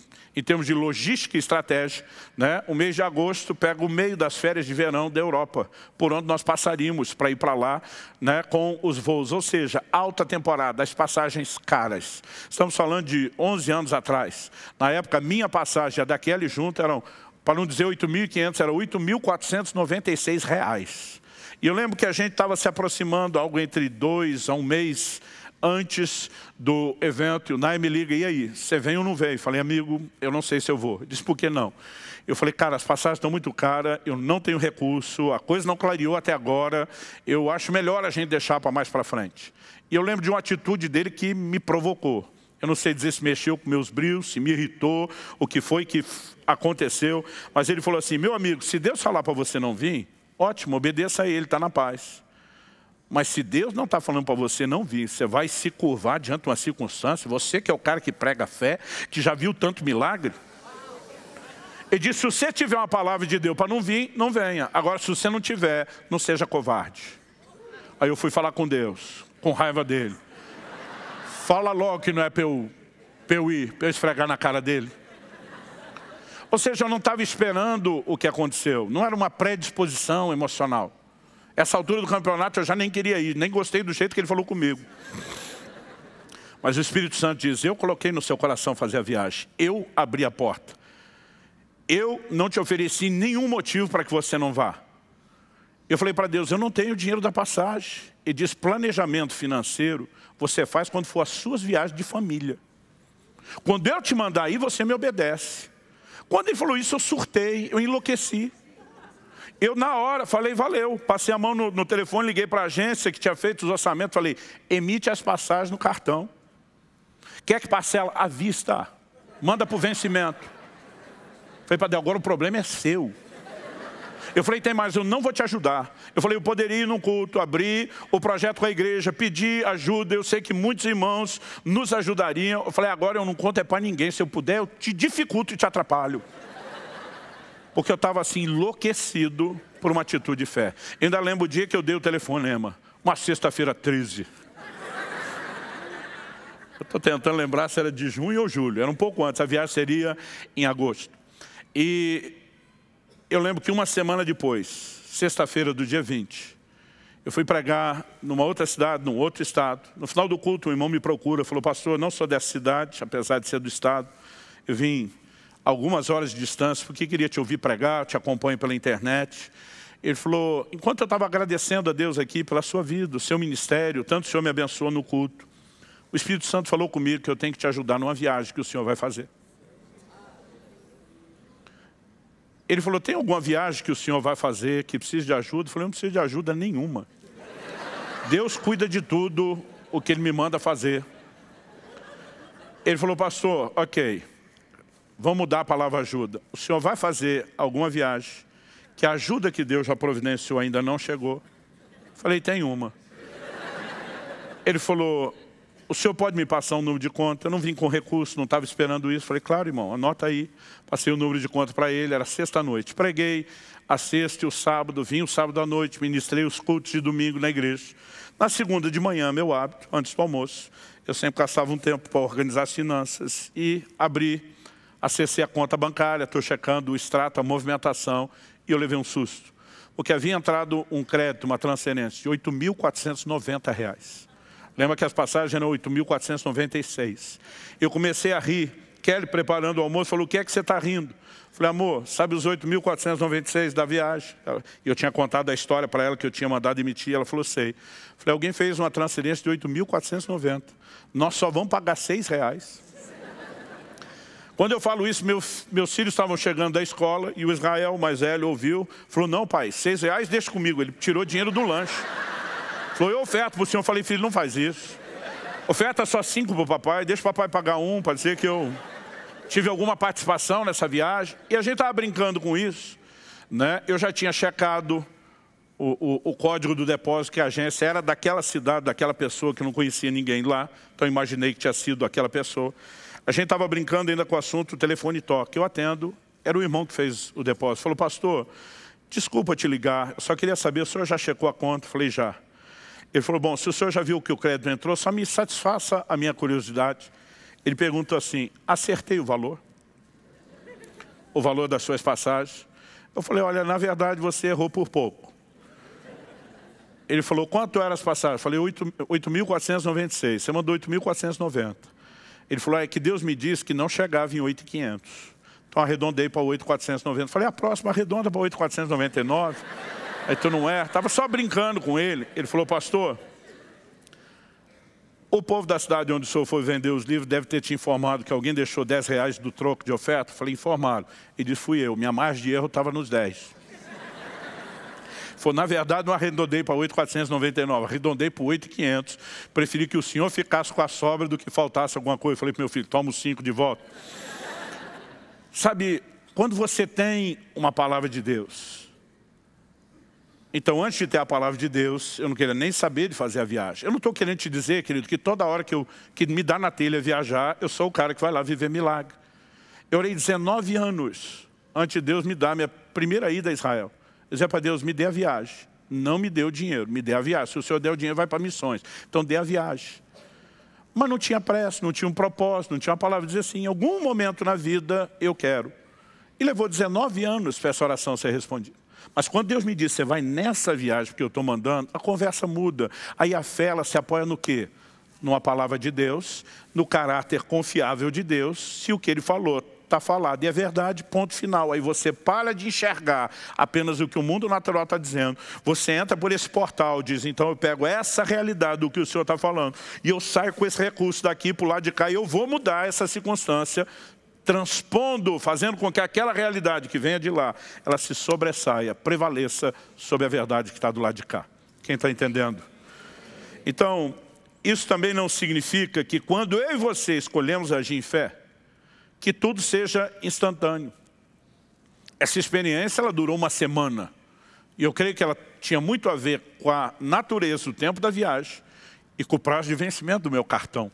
termos de logística e estratégia, né? O mês de agosto pega o meio das férias de verão da Europa, por onde nós passaríamos para ir para lá, né, com os voos. Ou seja, alta temporada, as passagens caras. Estamos falando de 11 anos atrás. Na época, minha passagem, a daquela e junto, eram, para não dizer 8.500, era R$ 8.496. E eu lembro que a gente estava se aproximando algo entre 2 a 1 mês antes do evento. E o Naya me liga, e aí, você vem ou não vem? Eu falei, amigo, eu não sei se eu vou. Ele disse, por que não? Eu falei, cara, as passagens estão muito caras, eu não tenho recurso, a coisa não clareou até agora, eu acho melhor a gente deixar para mais para frente. E eu lembro de uma atitude dele que me provocou. Eu não sei dizer se mexeu com meus brios, se me irritou, o que foi que aconteceu. Mas ele falou assim, meu amigo, se Deus falar para você não vir, ótimo, obedeça a ele, está na paz. Mas se Deus não está falando para você não vir, você vai se curvar diante de uma circunstância, você que é o cara que prega a fé, que já viu tanto milagre. Ele disse, se você tiver uma palavra de Deus para não vir, não venha. Agora, se você não tiver, não seja covarde. Aí eu fui falar com Deus, com raiva dele. Fala logo que não é para eu ir, para eu esfregar na cara dele. Ou seja, eu não estava esperando o que aconteceu. Não era uma predisposição emocional. Essa altura do campeonato eu já nem queria ir, nem gostei do jeito que ele falou comigo. Mas o Espírito Santo diz, eu coloquei no seu coração fazer a viagem. Eu abri a porta. Eu não te ofereci nenhum motivo para que você não vá. Eu falei para Deus, eu não tenho dinheiro da passagem. Ele diz, planejamento financeiro você faz quando for as suas viagens de família. Quando eu te mandar aí, você me obedece. Quando ele falou isso, eu surtei, eu enlouqueci. Eu, na hora, falei, valeu. Passei a mão no telefone, liguei para a agência que tinha feito os orçamentos. Falei, emite as passagens no cartão. Quer que parcela à vista? Manda para o vencimento. Falei para Deus, agora o problema é seu. Eu falei, tem mais, eu não vou te ajudar. Eu falei, eu poderia ir num culto, abrir o projeto com a igreja, pedir ajuda. Eu sei que muitos irmãos nos ajudariam. Eu falei, agora eu não conto é para ninguém. Se eu puder, eu te dificulto e te atrapalho. Porque eu estava assim, enlouquecido por uma atitude de fé. Eu ainda lembro o dia que eu dei o telefonema. Uma sexta-feira 13. Eu estou tentando lembrar se era de junho ou julho. Era um pouco antes, a viagem seria em agosto. E eu lembro que uma semana depois, sexta-feira do dia 20, eu fui pregar numa outra cidade, num outro estado. No final do culto, um irmão me procura, falou, pastor, eu não sou dessa cidade, apesar de ser do estado. Eu vim algumas horas de distância, porque queria te ouvir pregar, te acompanho pela internet. Ele falou, enquanto eu estava agradecendo a Deus aqui pela sua vida, o seu ministério, tanto o Senhor me abençoou no culto, o Espírito Santo falou comigo que eu tenho que te ajudar numa viagem que o Senhor vai fazer. Ele falou, tem alguma viagem que o Senhor vai fazer que precisa de ajuda? Eu falei, não preciso de ajuda nenhuma. Deus cuida de tudo o que Ele me manda fazer. Ele falou, pastor, ok, vamos mudar a palavra ajuda. O Senhor vai fazer alguma viagem que a ajuda que Deus já providenciou ainda não chegou? Eu falei, tem uma. Ele falou, o senhor pode me passar um número de conta? Eu não vim com recurso, não estava esperando isso. Falei, claro, irmão, anota aí. Passei o número de conta para ele, era sexta-noite. Preguei a sexta e o sábado, vim o sábado à noite, ministrei os cultos de domingo na igreja. Na segunda de manhã, meu hábito, antes do almoço, eu sempre caçava um tempo para organizar as finanças e acessei a conta bancária, estou checando o extrato, a movimentação, e eu levei um susto. Porque havia entrado um crédito, uma transferência de R$ 8.490. Lembra que as passagens eram 8.496. Eu comecei a rir. Kelly, preparando o almoço, falou, o que é que você está rindo? Falei, amor, sabe os 8.496 da viagem? Eu tinha contado a história para ela que eu tinha mandado emitir. Ela falou, sei. Falei, alguém fez uma transferência de 8.490. Nós só vamos pagar R$6. Quando eu falo isso, meus filhos estavam chegando da escola e o Israel, o mais velho, ouviu. Falou, não, pai, R$6 deixa comigo. Ele tirou dinheiro do lanche. Falou, eu oferto para o senhor. Eu falei, filho, não faz isso. Oferta só 5 para o papai, deixa o papai pagar 1, para dizer que eu tive alguma participação nessa viagem. E a gente estava brincando com isso, né? Eu já tinha checado o código do depósito, que a agência era daquela cidade, daquela pessoa que não conhecia ninguém lá. Então imaginei que tinha sido aquela pessoa. A gente estava brincando ainda com o assunto, o telefone toca. Eu atendo, era o irmão que fez o depósito. Falou, pastor, desculpa te ligar, eu só queria saber, o senhor já checou a conta? Eu falei, já. Ele falou, bom, se o senhor já viu que o crédito entrou, só me satisfaça a minha curiosidade. Ele perguntou assim, acertei o valor? O valor das suas passagens? Eu falei, olha, na verdade você errou por pouco. Ele falou, quanto eram as passagens? Eu falei, 8.496. Você mandou 8.490. Ele falou, é que Deus me disse que não chegava em 8.500. Então arredondei para 8.490. Eu falei, a próxima arredonda para 8.499. Aí tu não é, estava só brincando com ele. Ele falou, pastor, o povo da cidade onde o senhor foi vender os livros deve ter te informado que alguém deixou R$10 do troco de oferta. Eu falei, informaram. Ele disse, fui eu, minha margem de erro estava nos 10. Falou, na verdade não arredondei para 8.499, arredondei para 8.500. Preferi que o senhor ficasse com a sobra do que faltasse alguma coisa. Eu falei para meu filho, toma os 5 de volta. Sabe, quando você tem uma palavra de Deus... Então, antes de ter a palavra de Deus, eu não queria nem saber de fazer a viagem. Eu não estou querendo te dizer, querido, que toda hora que me dá na telha viajar, eu sou o cara que vai lá viver milagre. Eu orei 19 anos antes de Deus me dar a minha primeira ida a Israel. Eu dizia para Deus, me dê a viagem. Não me dê o dinheiro, me dê a viagem. Se o Senhor der o dinheiro, vai para missões. Então, dê a viagem. Mas não tinha pressa, não tinha um propósito, não tinha uma palavra. Dizer assim, em algum momento na vida, eu quero. E levou 19 anos para essa oração ser respondida. Mas quando Deus me diz, você vai nessa viagem que eu estou mandando, a conversa muda. Aí a fé, ela se apoia no quê? Numa palavra de Deus, no caráter confiável de Deus, se o que Ele falou está falado e é verdade, ponto final. Aí você para de enxergar apenas o que o mundo natural está dizendo. Você entra por esse portal, diz, então eu pego essa realidade do que o Senhor está falando e eu saio com esse recurso daqui para o lado de cá e eu vou mudar essa circunstância, transpondo, fazendo com que aquela realidade que venha de lá, ela se sobressaia, prevaleça sobre a verdade que está do lado de cá. Quem está entendendo? Então, isso também não significa que quando eu e você escolhemos agir em fé, que tudo seja instantâneo. Essa experiência, ela durou uma semana. E eu creio que ela tinha muito a ver com a natureza do tempo da viagem e com o prazo de vencimento do meu cartão.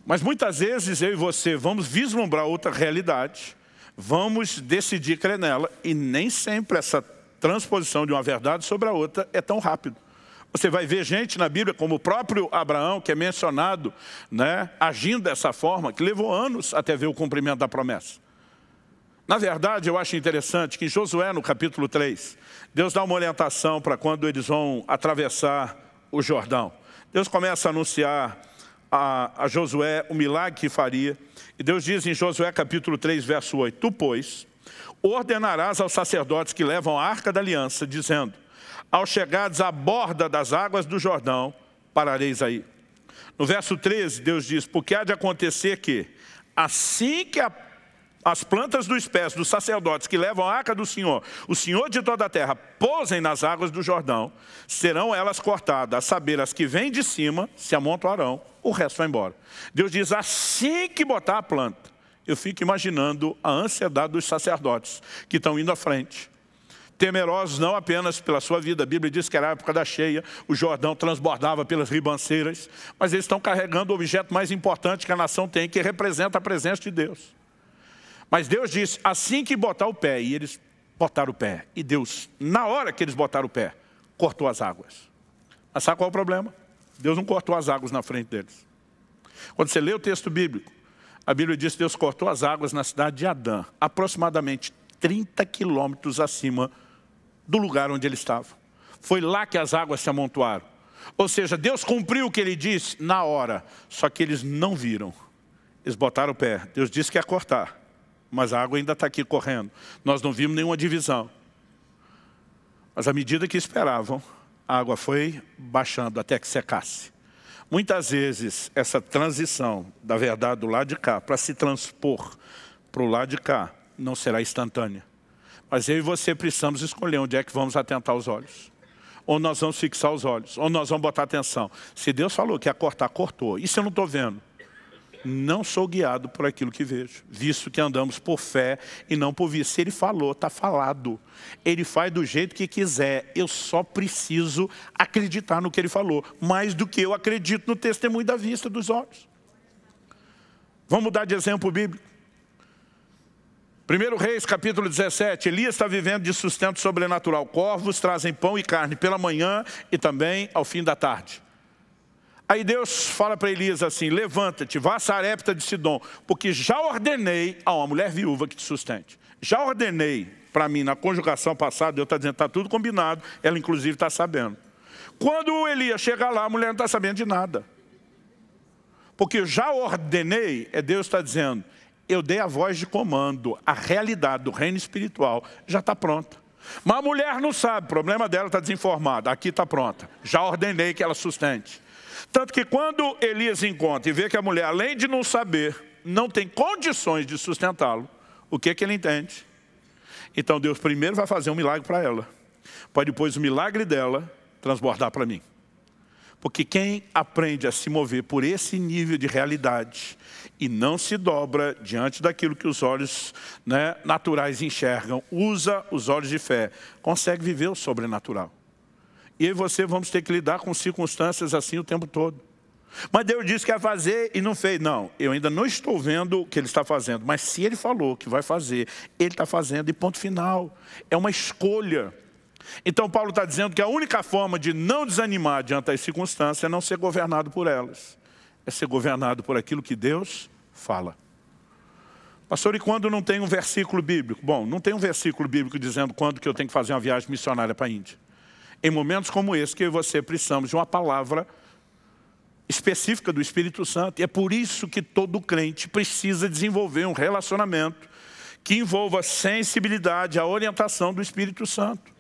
Mas muitas vezes eu e você vamos vislumbrar outra realidade, vamos decidir crer nela, e nem sempre essa transposição de uma verdade sobre a outra é tão rápido. Você vai ver gente na Bíblia, como o próprio Abraão, que é mencionado, né, agindo dessa forma, que levou anos até ver o cumprimento da promessa. Na verdade, eu acho interessante que em Josué, no capítulo 3, Deus dá uma orientação para quando eles vão atravessar o Jordão. Deus começa a anunciar a Josué o milagre que faria. E Deus diz em Josué capítulo 3, verso 8, tu, pois, ordenarás aos sacerdotes que levam a arca da aliança, dizendo, ao chegardes à borda das águas do Jordão, parareis aí. No verso 13, Deus diz, porque há de acontecer que, assim que as plantas dos pés dos sacerdotes que levam a arca do Senhor, o Senhor de toda a terra, pousem nas águas do Jordão, serão elas cortadas, a saber, as que vêm de cima se amontoarão, o resto vai embora. Deus diz, assim que botar a planta, eu fico imaginando a ansiedade dos sacerdotes que estão indo à frente, temerosos não apenas pela sua vida. A Bíblia diz que era a época da cheia, o Jordão transbordava pelas ribanceiras, mas eles estão carregando o objeto mais importante que a nação tem, que representa a presença de Deus. Mas Deus disse, assim que botar o pé, e eles botaram o pé, e Deus, na hora que eles botaram o pé, cortou as águas. Mas sabe qual é o problema? Deus não cortou as águas na frente deles. Quando você lê o texto bíblico, a Bíblia diz que Deus cortou as águas na cidade de Adã, aproximadamente 30 quilômetros acima do lugar onde ele estava. Foi lá que as águas se amontoaram. Ou seja, Deus cumpriu o que Ele disse na hora, só que eles não viram. Eles botaram o pé. Deus disse que ia cortar, mas a água ainda está aqui correndo. Nós não vimos nenhuma divisão. Mas à medida que esperavam, a água foi baixando até que secasse. Muitas vezes, essa transição da verdade do lado de cá para se transpor para o lado de cá não será instantânea. Mas eu e você precisamos escolher onde é que vamos atentar os olhos. Onde nós vamos fixar os olhos. Onde nós vamos botar atenção. Se Deus falou que ia cortar, cortou. E se eu não estou vendo? Não sou guiado por aquilo que vejo. Visto que andamos por fé e não por vista. Se Ele falou, está falado. Ele faz do jeito que quiser. Eu só preciso acreditar no que Ele falou. Mais do que eu acredito no testemunho da vista dos olhos. Vamos mudar de exemplo bíblico. 1 Reis, capítulo 17, Elias está vivendo de sustento sobrenatural. Corvos trazem pão e carne pela manhã e também ao fim da tarde. Aí Deus fala para Elias assim, levanta-te, vá a Sarepta de Sidom, porque já ordenei a uma mulher viúva que te sustente. Já ordenei para mim, na conjugação passada, Deus está dizendo, está tudo combinado, ela inclusive está sabendo. Quando o Elias chegar lá, a mulher não está sabendo de nada. Porque eu já ordenei, Deus está dizendo, eu dei a voz de comando, a realidade do reino espiritual já está pronta. Mas a mulher não sabe, o problema dela está desinformada, aqui está pronta. Já ordenei que ela sustente. Tanto que quando Elias encontra e vê que a mulher, além de não saber, não tem condições de sustentá-lo, o que ele entende? Então Deus primeiro vai fazer um milagre para ela, para depois o milagre dela transbordar para mim. Porque quem aprende a se mover por esse nível de realidade e não se dobra diante daquilo que os olhos naturais enxergam, usa os olhos de fé, consegue viver o sobrenatural. E eu e você vamos ter que lidar com circunstâncias assim o tempo todo. Mas Deus disse que ia fazer e não fez. Não, eu ainda não estou vendo o que Ele está fazendo. Mas se Ele falou que vai fazer, Ele está fazendo e ponto final. É uma escolha. Então Paulo está dizendo que a única forma de não desanimar diante das circunstâncias é não ser governado por elas. É ser governado por aquilo que Deus fala. Pastor, e quando não tem um versículo bíblico? Bom, não tem um versículo bíblico dizendo quando que eu tenho que fazer uma viagem missionária para a Índia. Em momentos como esse, que eu e você precisamos de uma palavra específica do Espírito Santo. E é por isso que todo crente precisa desenvolver um relacionamento que envolva a sensibilidade, a orientação do Espírito Santo.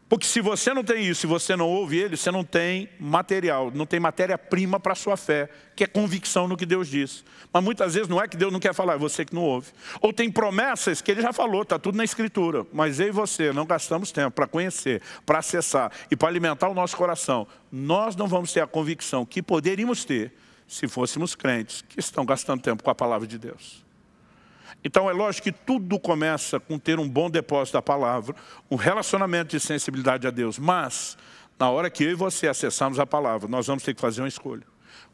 Porque se você não tem isso, se você não ouve ele, você não tem material, não tem matéria-prima para a sua fé, que é convicção no que Deus diz. Mas muitas vezes não é que Deus não quer falar, é você que não ouve. Ou tem promessas que ele já falou, está tudo na Escritura. Mas eu e você não gastamos tempo para conhecer, para acessar e para alimentar o nosso coração. Nós não vamos ter a convicção que poderíamos ter se fôssemos crentes que estão gastando tempo com a palavra de Deus. Então é lógico que tudo começa com ter um bom depósito da palavra, um relacionamento de sensibilidade a Deus. Mas, na hora que eu e você acessarmos a palavra, nós vamos ter que fazer uma escolha.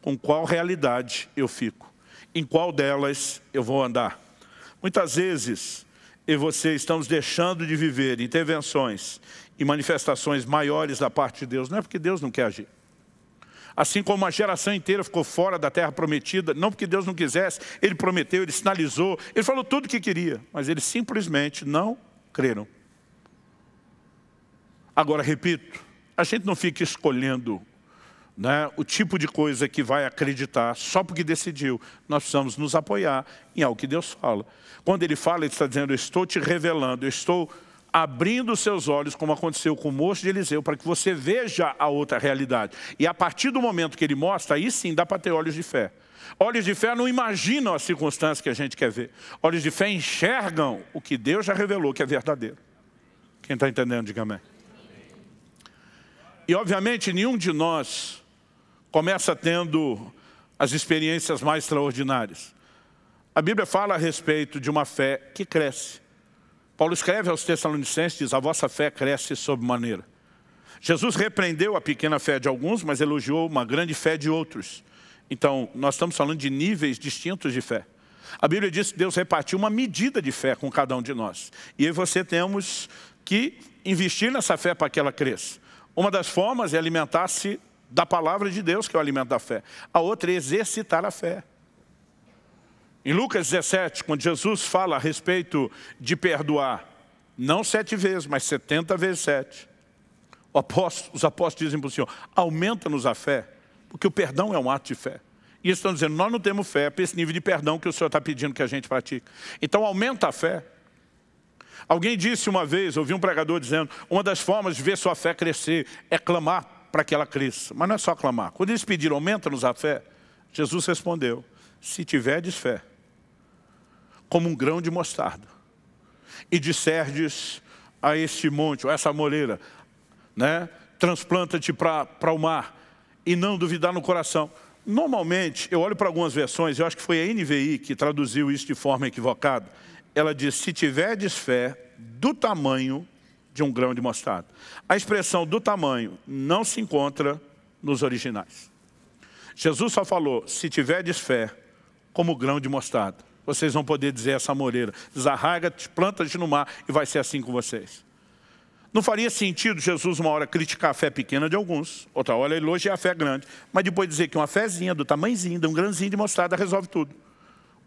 Com qual realidade eu fico? Em qual delas eu vou andar? Muitas vezes, eu e você estamos deixando de viver intervenções e manifestações maiores da parte de Deus. Não é porque Deus não quer agir. Assim como uma geração inteira ficou fora da terra prometida, não porque Deus não quisesse, ele prometeu, ele sinalizou, ele falou tudo o que queria, mas eles simplesmente não creram. Agora, repito, a gente não fica escolhendo, né, o tipo de coisa que vai acreditar só porque decidiu. Nós precisamos nos apoiar em algo que Deus fala. Quando ele fala, ele está dizendo, eu estou te revelando, eu estou abrindo os seus olhos, como aconteceu com o moço de Eliseu, para que você veja a outra realidade. E a partir do momento que ele mostra, aí sim dá para ter olhos de fé. Olhos de fé não imaginam as circunstâncias que a gente quer ver. Olhos de fé enxergam o que Deus já revelou que é verdadeiro. Quem está entendendo, diga amém. E obviamente nenhum de nós começa tendo as experiências mais extraordinárias. A Bíblia fala a respeito de uma fé que cresce. Paulo escreve aos Tessalonicenses, diz, a vossa fé cresce sob maneira. Jesus repreendeu a pequena fé de alguns, mas elogiou uma grande fé de outros. Então, nós estamos falando de níveis distintos de fé. A Bíblia diz que Deus repartiu uma medida de fé com cada um de nós. E eu e você temos que investir nessa fé para que ela cresça. Uma das formas é alimentar-se da palavra de Deus, que é o alimento da fé. A outra é exercitar a fé. Em Lucas 17, quando Jesus fala a respeito de perdoar, não 7 vezes, mas 70 vezes 7. Os apóstolos dizem para o Senhor, aumenta-nos a fé, porque o perdão é um ato de fé. E eles estão dizendo, nós não temos fé para esse nível de perdão que o Senhor está pedindo que a gente pratique. Então aumenta a fé. Alguém disse uma vez, ouvi um pregador dizendo, uma das formas de ver sua fé crescer é clamar para que ela cresça. Mas não é só clamar. Quando eles pediram, aumenta-nos a fé, Jesus respondeu, se tiverdes fé, como um grão de mostarda, e disserdes a este monte, ou essa moreira, né, transplanta-te para o mar, e não duvidar no coração. Normalmente, eu olho para algumas versões, eu acho que foi a NVI que traduziu isso de forma equivocada. Ela diz, se tiverdes fé do tamanho de um grão de mostarda. A expressão do tamanho não se encontra nos originais. Jesus só falou, se tiverdes fé como grão de mostarda. Vocês vão poder dizer essa moreira, desarraiga-te, planta-te no mar e vai ser assim com vocês. Não faria sentido Jesus uma hora criticar a fé pequena de alguns, outra hora elogiar a fé grande, mas depois dizer que uma fézinha do tamanhozinho, de um grãozinho de mostarda resolve tudo.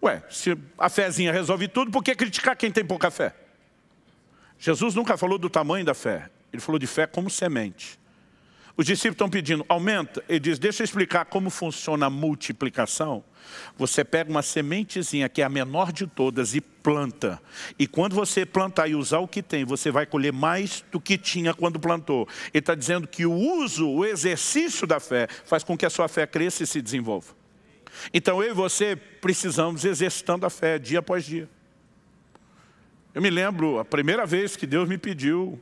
Ué, se a fézinha resolve tudo, por que criticar quem tem pouca fé? Jesus nunca falou do tamanho da fé, ele falou de fé como semente. Os discípulos estão pedindo, aumenta. Ele diz, deixa eu explicar como funciona a multiplicação. Você pega uma sementezinha, que é a menor de todas, e planta. E quando você plantar e usar o que tem, você vai colher mais do que tinha quando plantou. Ele está dizendo que o uso, o exercício da fé, faz com que a sua fé cresça e se desenvolva. Então eu e você precisamos exercitando a fé dia após dia. Eu me lembro, a primeira vez que Deus me pediu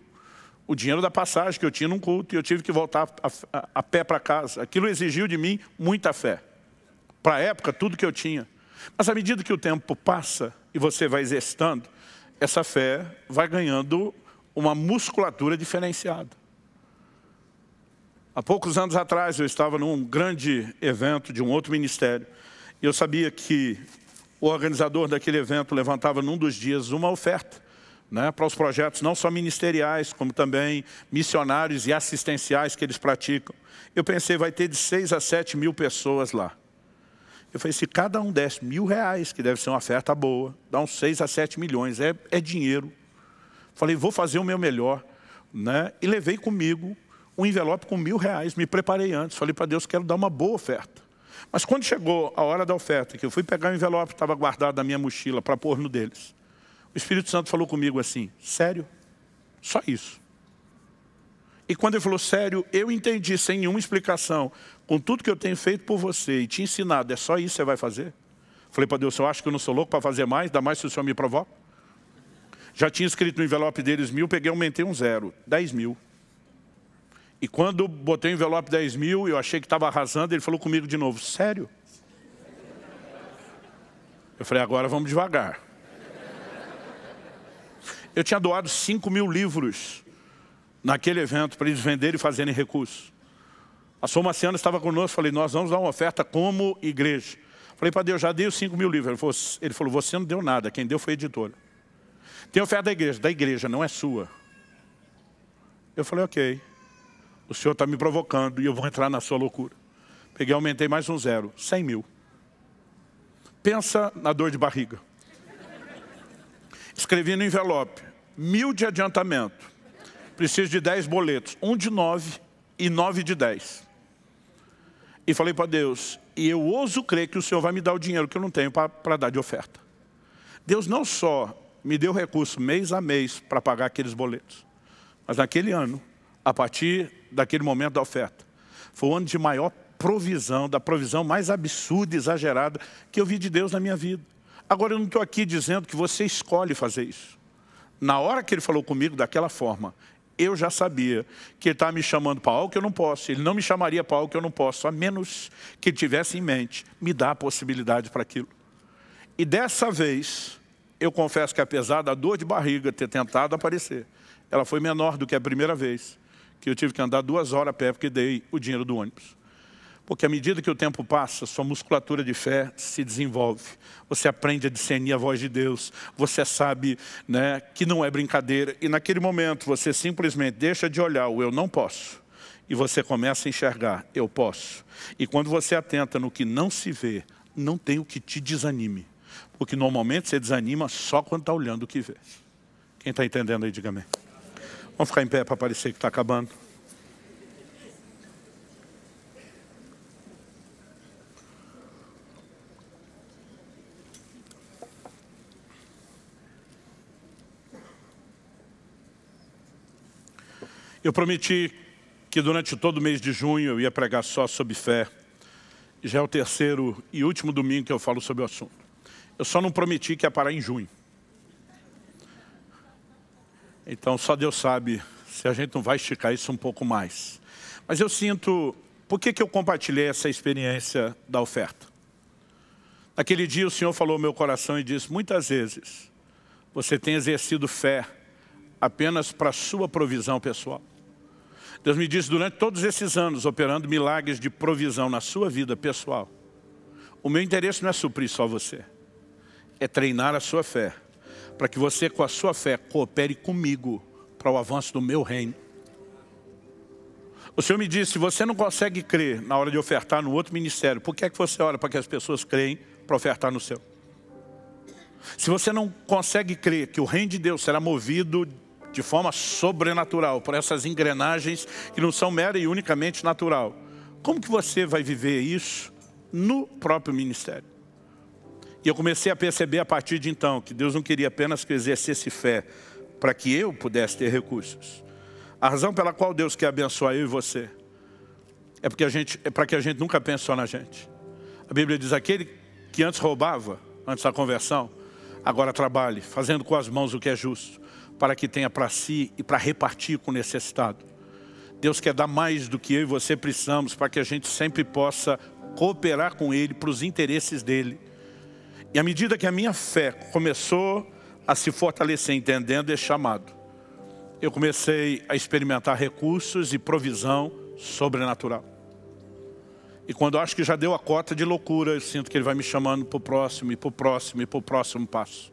o dinheiro da passagem que eu tinha num culto e eu tive que voltar a pé para casa. Aquilo exigiu de mim muita fé. Para a época, tudo que eu tinha. Mas à medida que o tempo passa e você vai exercitando, essa fé vai ganhando uma musculatura diferenciada. Há poucos anos atrás eu estava num grande evento de um outro ministério. E eu sabia que o organizador daquele evento levantava num dos dias uma oferta, né, para os projetos não só ministeriais, como também missionários e assistenciais que eles praticam. Eu pensei, vai ter de 6 a 7 mil pessoas lá. Eu falei, se cada um desse R$1.000, que deve ser uma oferta boa, dá uns 6 a 7 milhões, é dinheiro. Falei, vou fazer o meu melhor, né? E levei comigo um envelope com R$1.000, me preparei antes. Falei para Deus, quero dar uma boa oferta. Mas quando chegou a hora da oferta, que eu fui pegar o envelope, estava guardado na minha mochila para pôr no deles. O Espírito Santo falou comigo assim, sério? Só isso. E quando ele falou, sério, eu entendi sem nenhuma explicação, com tudo que eu tenho feito por você e te ensinado, é só isso que você vai fazer? Falei para Deus, eu acho que eu não sou louco para fazer mais, ainda mais se o Senhor me provoca. Já tinha escrito no envelope deles 1.000, peguei e aumentei um 0, 10.000. E quando botei o envelope 10.000, eu achei que estava arrasando, ele falou comigo de novo, sério? Eu falei, agora vamos devagar. Eu tinha doado 5.000 livros naquele evento para eles venderem e fazerem recurso. A Soma Marciana estava conosco, falei, nós vamos dar uma oferta como igreja. Falei para Deus, já dei os 5.000 livros. Ele falou, você não deu nada, quem deu foi a editora. Tem oferta da igreja, não é sua. Eu falei, ok, o Senhor está me provocando e eu vou entrar na sua loucura. Peguei e aumentei mais um 0, 100.000. Pensa na dor de barriga. Escrevi no envelope, 1.000 de adiantamento. Preciso de 10 boletos, 1 de 9 e 9 de 10. E falei para Deus, e eu ouso crer que o Senhor vai me dar o dinheiro que eu não tenho para dar de oferta. Deus não só me deu recurso mês a mês para pagar aqueles boletos, mas naquele ano, a partir daquele momento da oferta, foi o ano de maior provisão, da provisão mais absurda e exagerada que eu vi de Deus na minha vida. Agora eu não estou aqui dizendo que você escolhe fazer isso. Na hora que ele falou comigo daquela forma, eu já sabia que ele estava me chamando para algo que eu não posso. Ele não me chamaria para algo que eu não posso, a menos que ele tivesse em mente me dar a possibilidade para aquilo. E dessa vez, eu confesso que apesar da dor de barriga ter tentado aparecer, ela foi menor do que a primeira vez, que eu tive que andar 2 horas a pé porque dei o dinheiro do ônibus. Porque à medida que o tempo passa, sua musculatura de fé se desenvolve. Você aprende a discernir a voz de Deus. Você sabe, né, que não é brincadeira. E naquele momento você simplesmente deixa de olhar o eu não posso. E você começa a enxergar, eu posso. E quando você atenta no que não se vê, não tem o que te desanime. Porque normalmente você desanima só quando está olhando o que vê. Quem está entendendo aí, diga amém. Vamos ficar em pé para parecer que está acabando. Eu prometi que durante todo o mês de junho eu ia pregar só sobre fé. Já é o 3º e último domingo que eu falo sobre o assunto. Eu só não prometi que ia parar em junho. Então só Deus sabe se a gente não vai esticar isso um pouco mais. Mas eu sinto, por que eu compartilhei essa experiência da oferta? Naquele dia o Senhor falou ao meu coração e disse, muitas vezes você tem exercido fé apenas para a sua provisão pessoal. Deus me disse, durante todos esses anos, operando milagres de provisão na sua vida pessoal, o meu interesse não é suprir só você, é treinar a sua fé, para que você com a sua fé coopere comigo para o avanço do meu reino. O Senhor me disse, se você não consegue crer na hora de ofertar no outro ministério, por que é que você ora para que as pessoas creem para ofertar no seu? Se você não consegue crer que o reino de Deus será movido de forma sobrenatural, por essas engrenagens que não são mera e unicamente natural, como que você vai viver isso no próprio ministério? E eu comecei a perceber a partir de então que Deus não queria apenas que eu exercesse fé para que eu pudesse ter recursos. A razão pela qual Deus quer abençoar eu e você é para que a gente nunca pense só na gente. A Bíblia diz, aquele que antes roubava, antes da conversão, agora trabalhe, fazendo com as mãos o que é justo, para que tenha para si e para repartir com o necessitado. Deus quer dar mais do que eu e você precisamos para que a gente sempre possa cooperar com Ele para os interesses dEle. E à medida que a minha fé começou a se fortalecer entendendo esse chamado, eu comecei a experimentar recursos e provisão sobrenatural. E quando eu acho que já deu a cota de loucura, eu sinto que Ele vai me chamando para o próximo e para o próximo e para o próximo passo.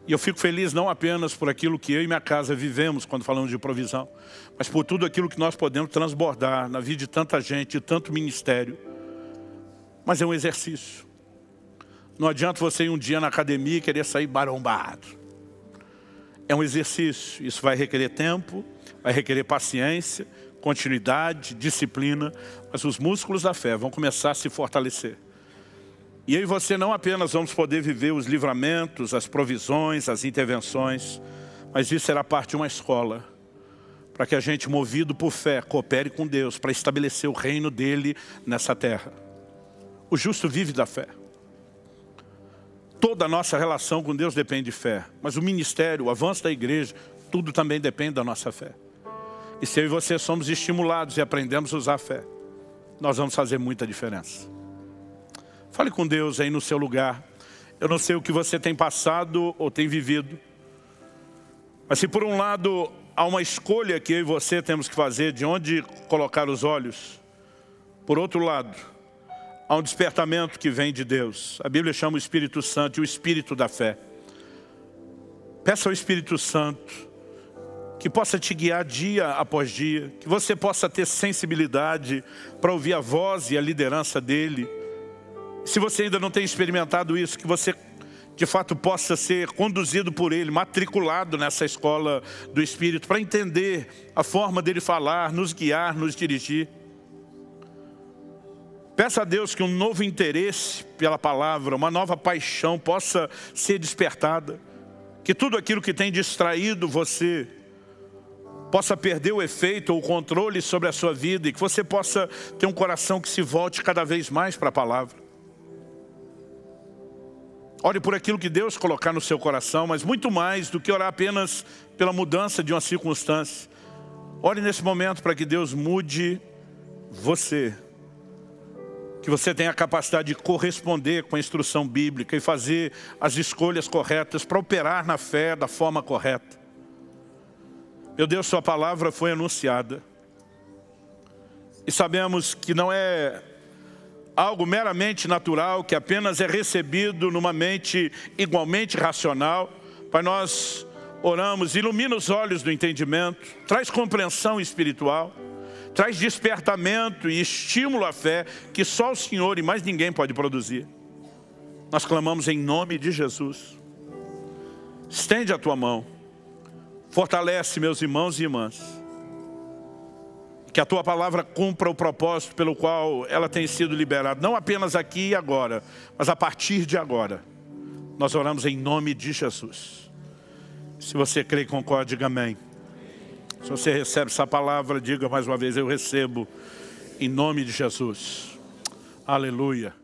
E eu fico feliz não apenas por aquilo que eu e minha casa vivemos quando falamos de provisão, mas por tudo aquilo que nós podemos transbordar na vida de tanta gente, de tanto ministério. Mas é um exercício. Não adianta você ir um dia na academia e querer sair marombado. É um exercício. Isso vai requerer tempo, vai requerer paciência, continuidade, disciplina. Mas os músculos da fé vão começar a se fortalecer. E eu e você não apenas vamos poder viver os livramentos, as provisões, as intervenções, mas isso será parte de uma escola, para que a gente, movido por fé, coopere com Deus, para estabelecer o reino dele nessa terra. O justo vive da fé. Toda a nossa relação com Deus depende de fé, mas o ministério, o avanço da igreja, tudo também depende da nossa fé. E se eu e você somos estimulados e aprendemos a usar a fé, nós vamos fazer muita diferença. Fale com Deus aí no seu lugar. Eu não sei o que você tem passado ou tem vivido. Mas se por um lado há uma escolha que eu e você temos que fazer de onde colocar os olhos, por outro lado, há um despertamento que vem de Deus. A Bíblia chama o Espírito Santo de o Espírito da fé. Peça ao Espírito Santo que possa te guiar dia após dia, que você possa ter sensibilidade para ouvir a voz e a liderança dele. Se você ainda não tem experimentado isso, que você de fato possa ser conduzido por ele, matriculado nessa escola do Espírito, para entender a forma dele falar, nos guiar, nos dirigir. Peça a Deus que um novo interesse pela palavra, uma nova paixão possa ser despertada. Que tudo aquilo que tem distraído você possa perder o efeito ou o controle sobre a sua vida e que você possa ter um coração que se volte cada vez mais para a palavra. Ore por aquilo que Deus colocar no seu coração, mas muito mais do que orar apenas pela mudança de uma circunstância. Ore nesse momento para que Deus mude você. Que você tenha a capacidade de corresponder com a instrução bíblica e fazer as escolhas corretas para operar na fé da forma correta. Meu Deus, sua palavra foi anunciada. E sabemos que não é algo meramente natural, que apenas é recebido numa mente igualmente racional. Pai, nós oramos, ilumina os olhos do entendimento, traz compreensão espiritual, traz despertamento e estímulo à fé que só o Senhor e mais ninguém pode produzir. Nós clamamos em nome de Jesus. Estende a tua mão, fortalece meus irmãos e irmãs. Que a tua palavra cumpra o propósito pelo qual ela tem sido liberada. Não apenas aqui e agora, mas a partir de agora. Nós oramos em nome de Jesus. Se você crê e concorda, diga amém. Se você recebe essa palavra, diga mais uma vez, eu recebo em nome de Jesus. Aleluia.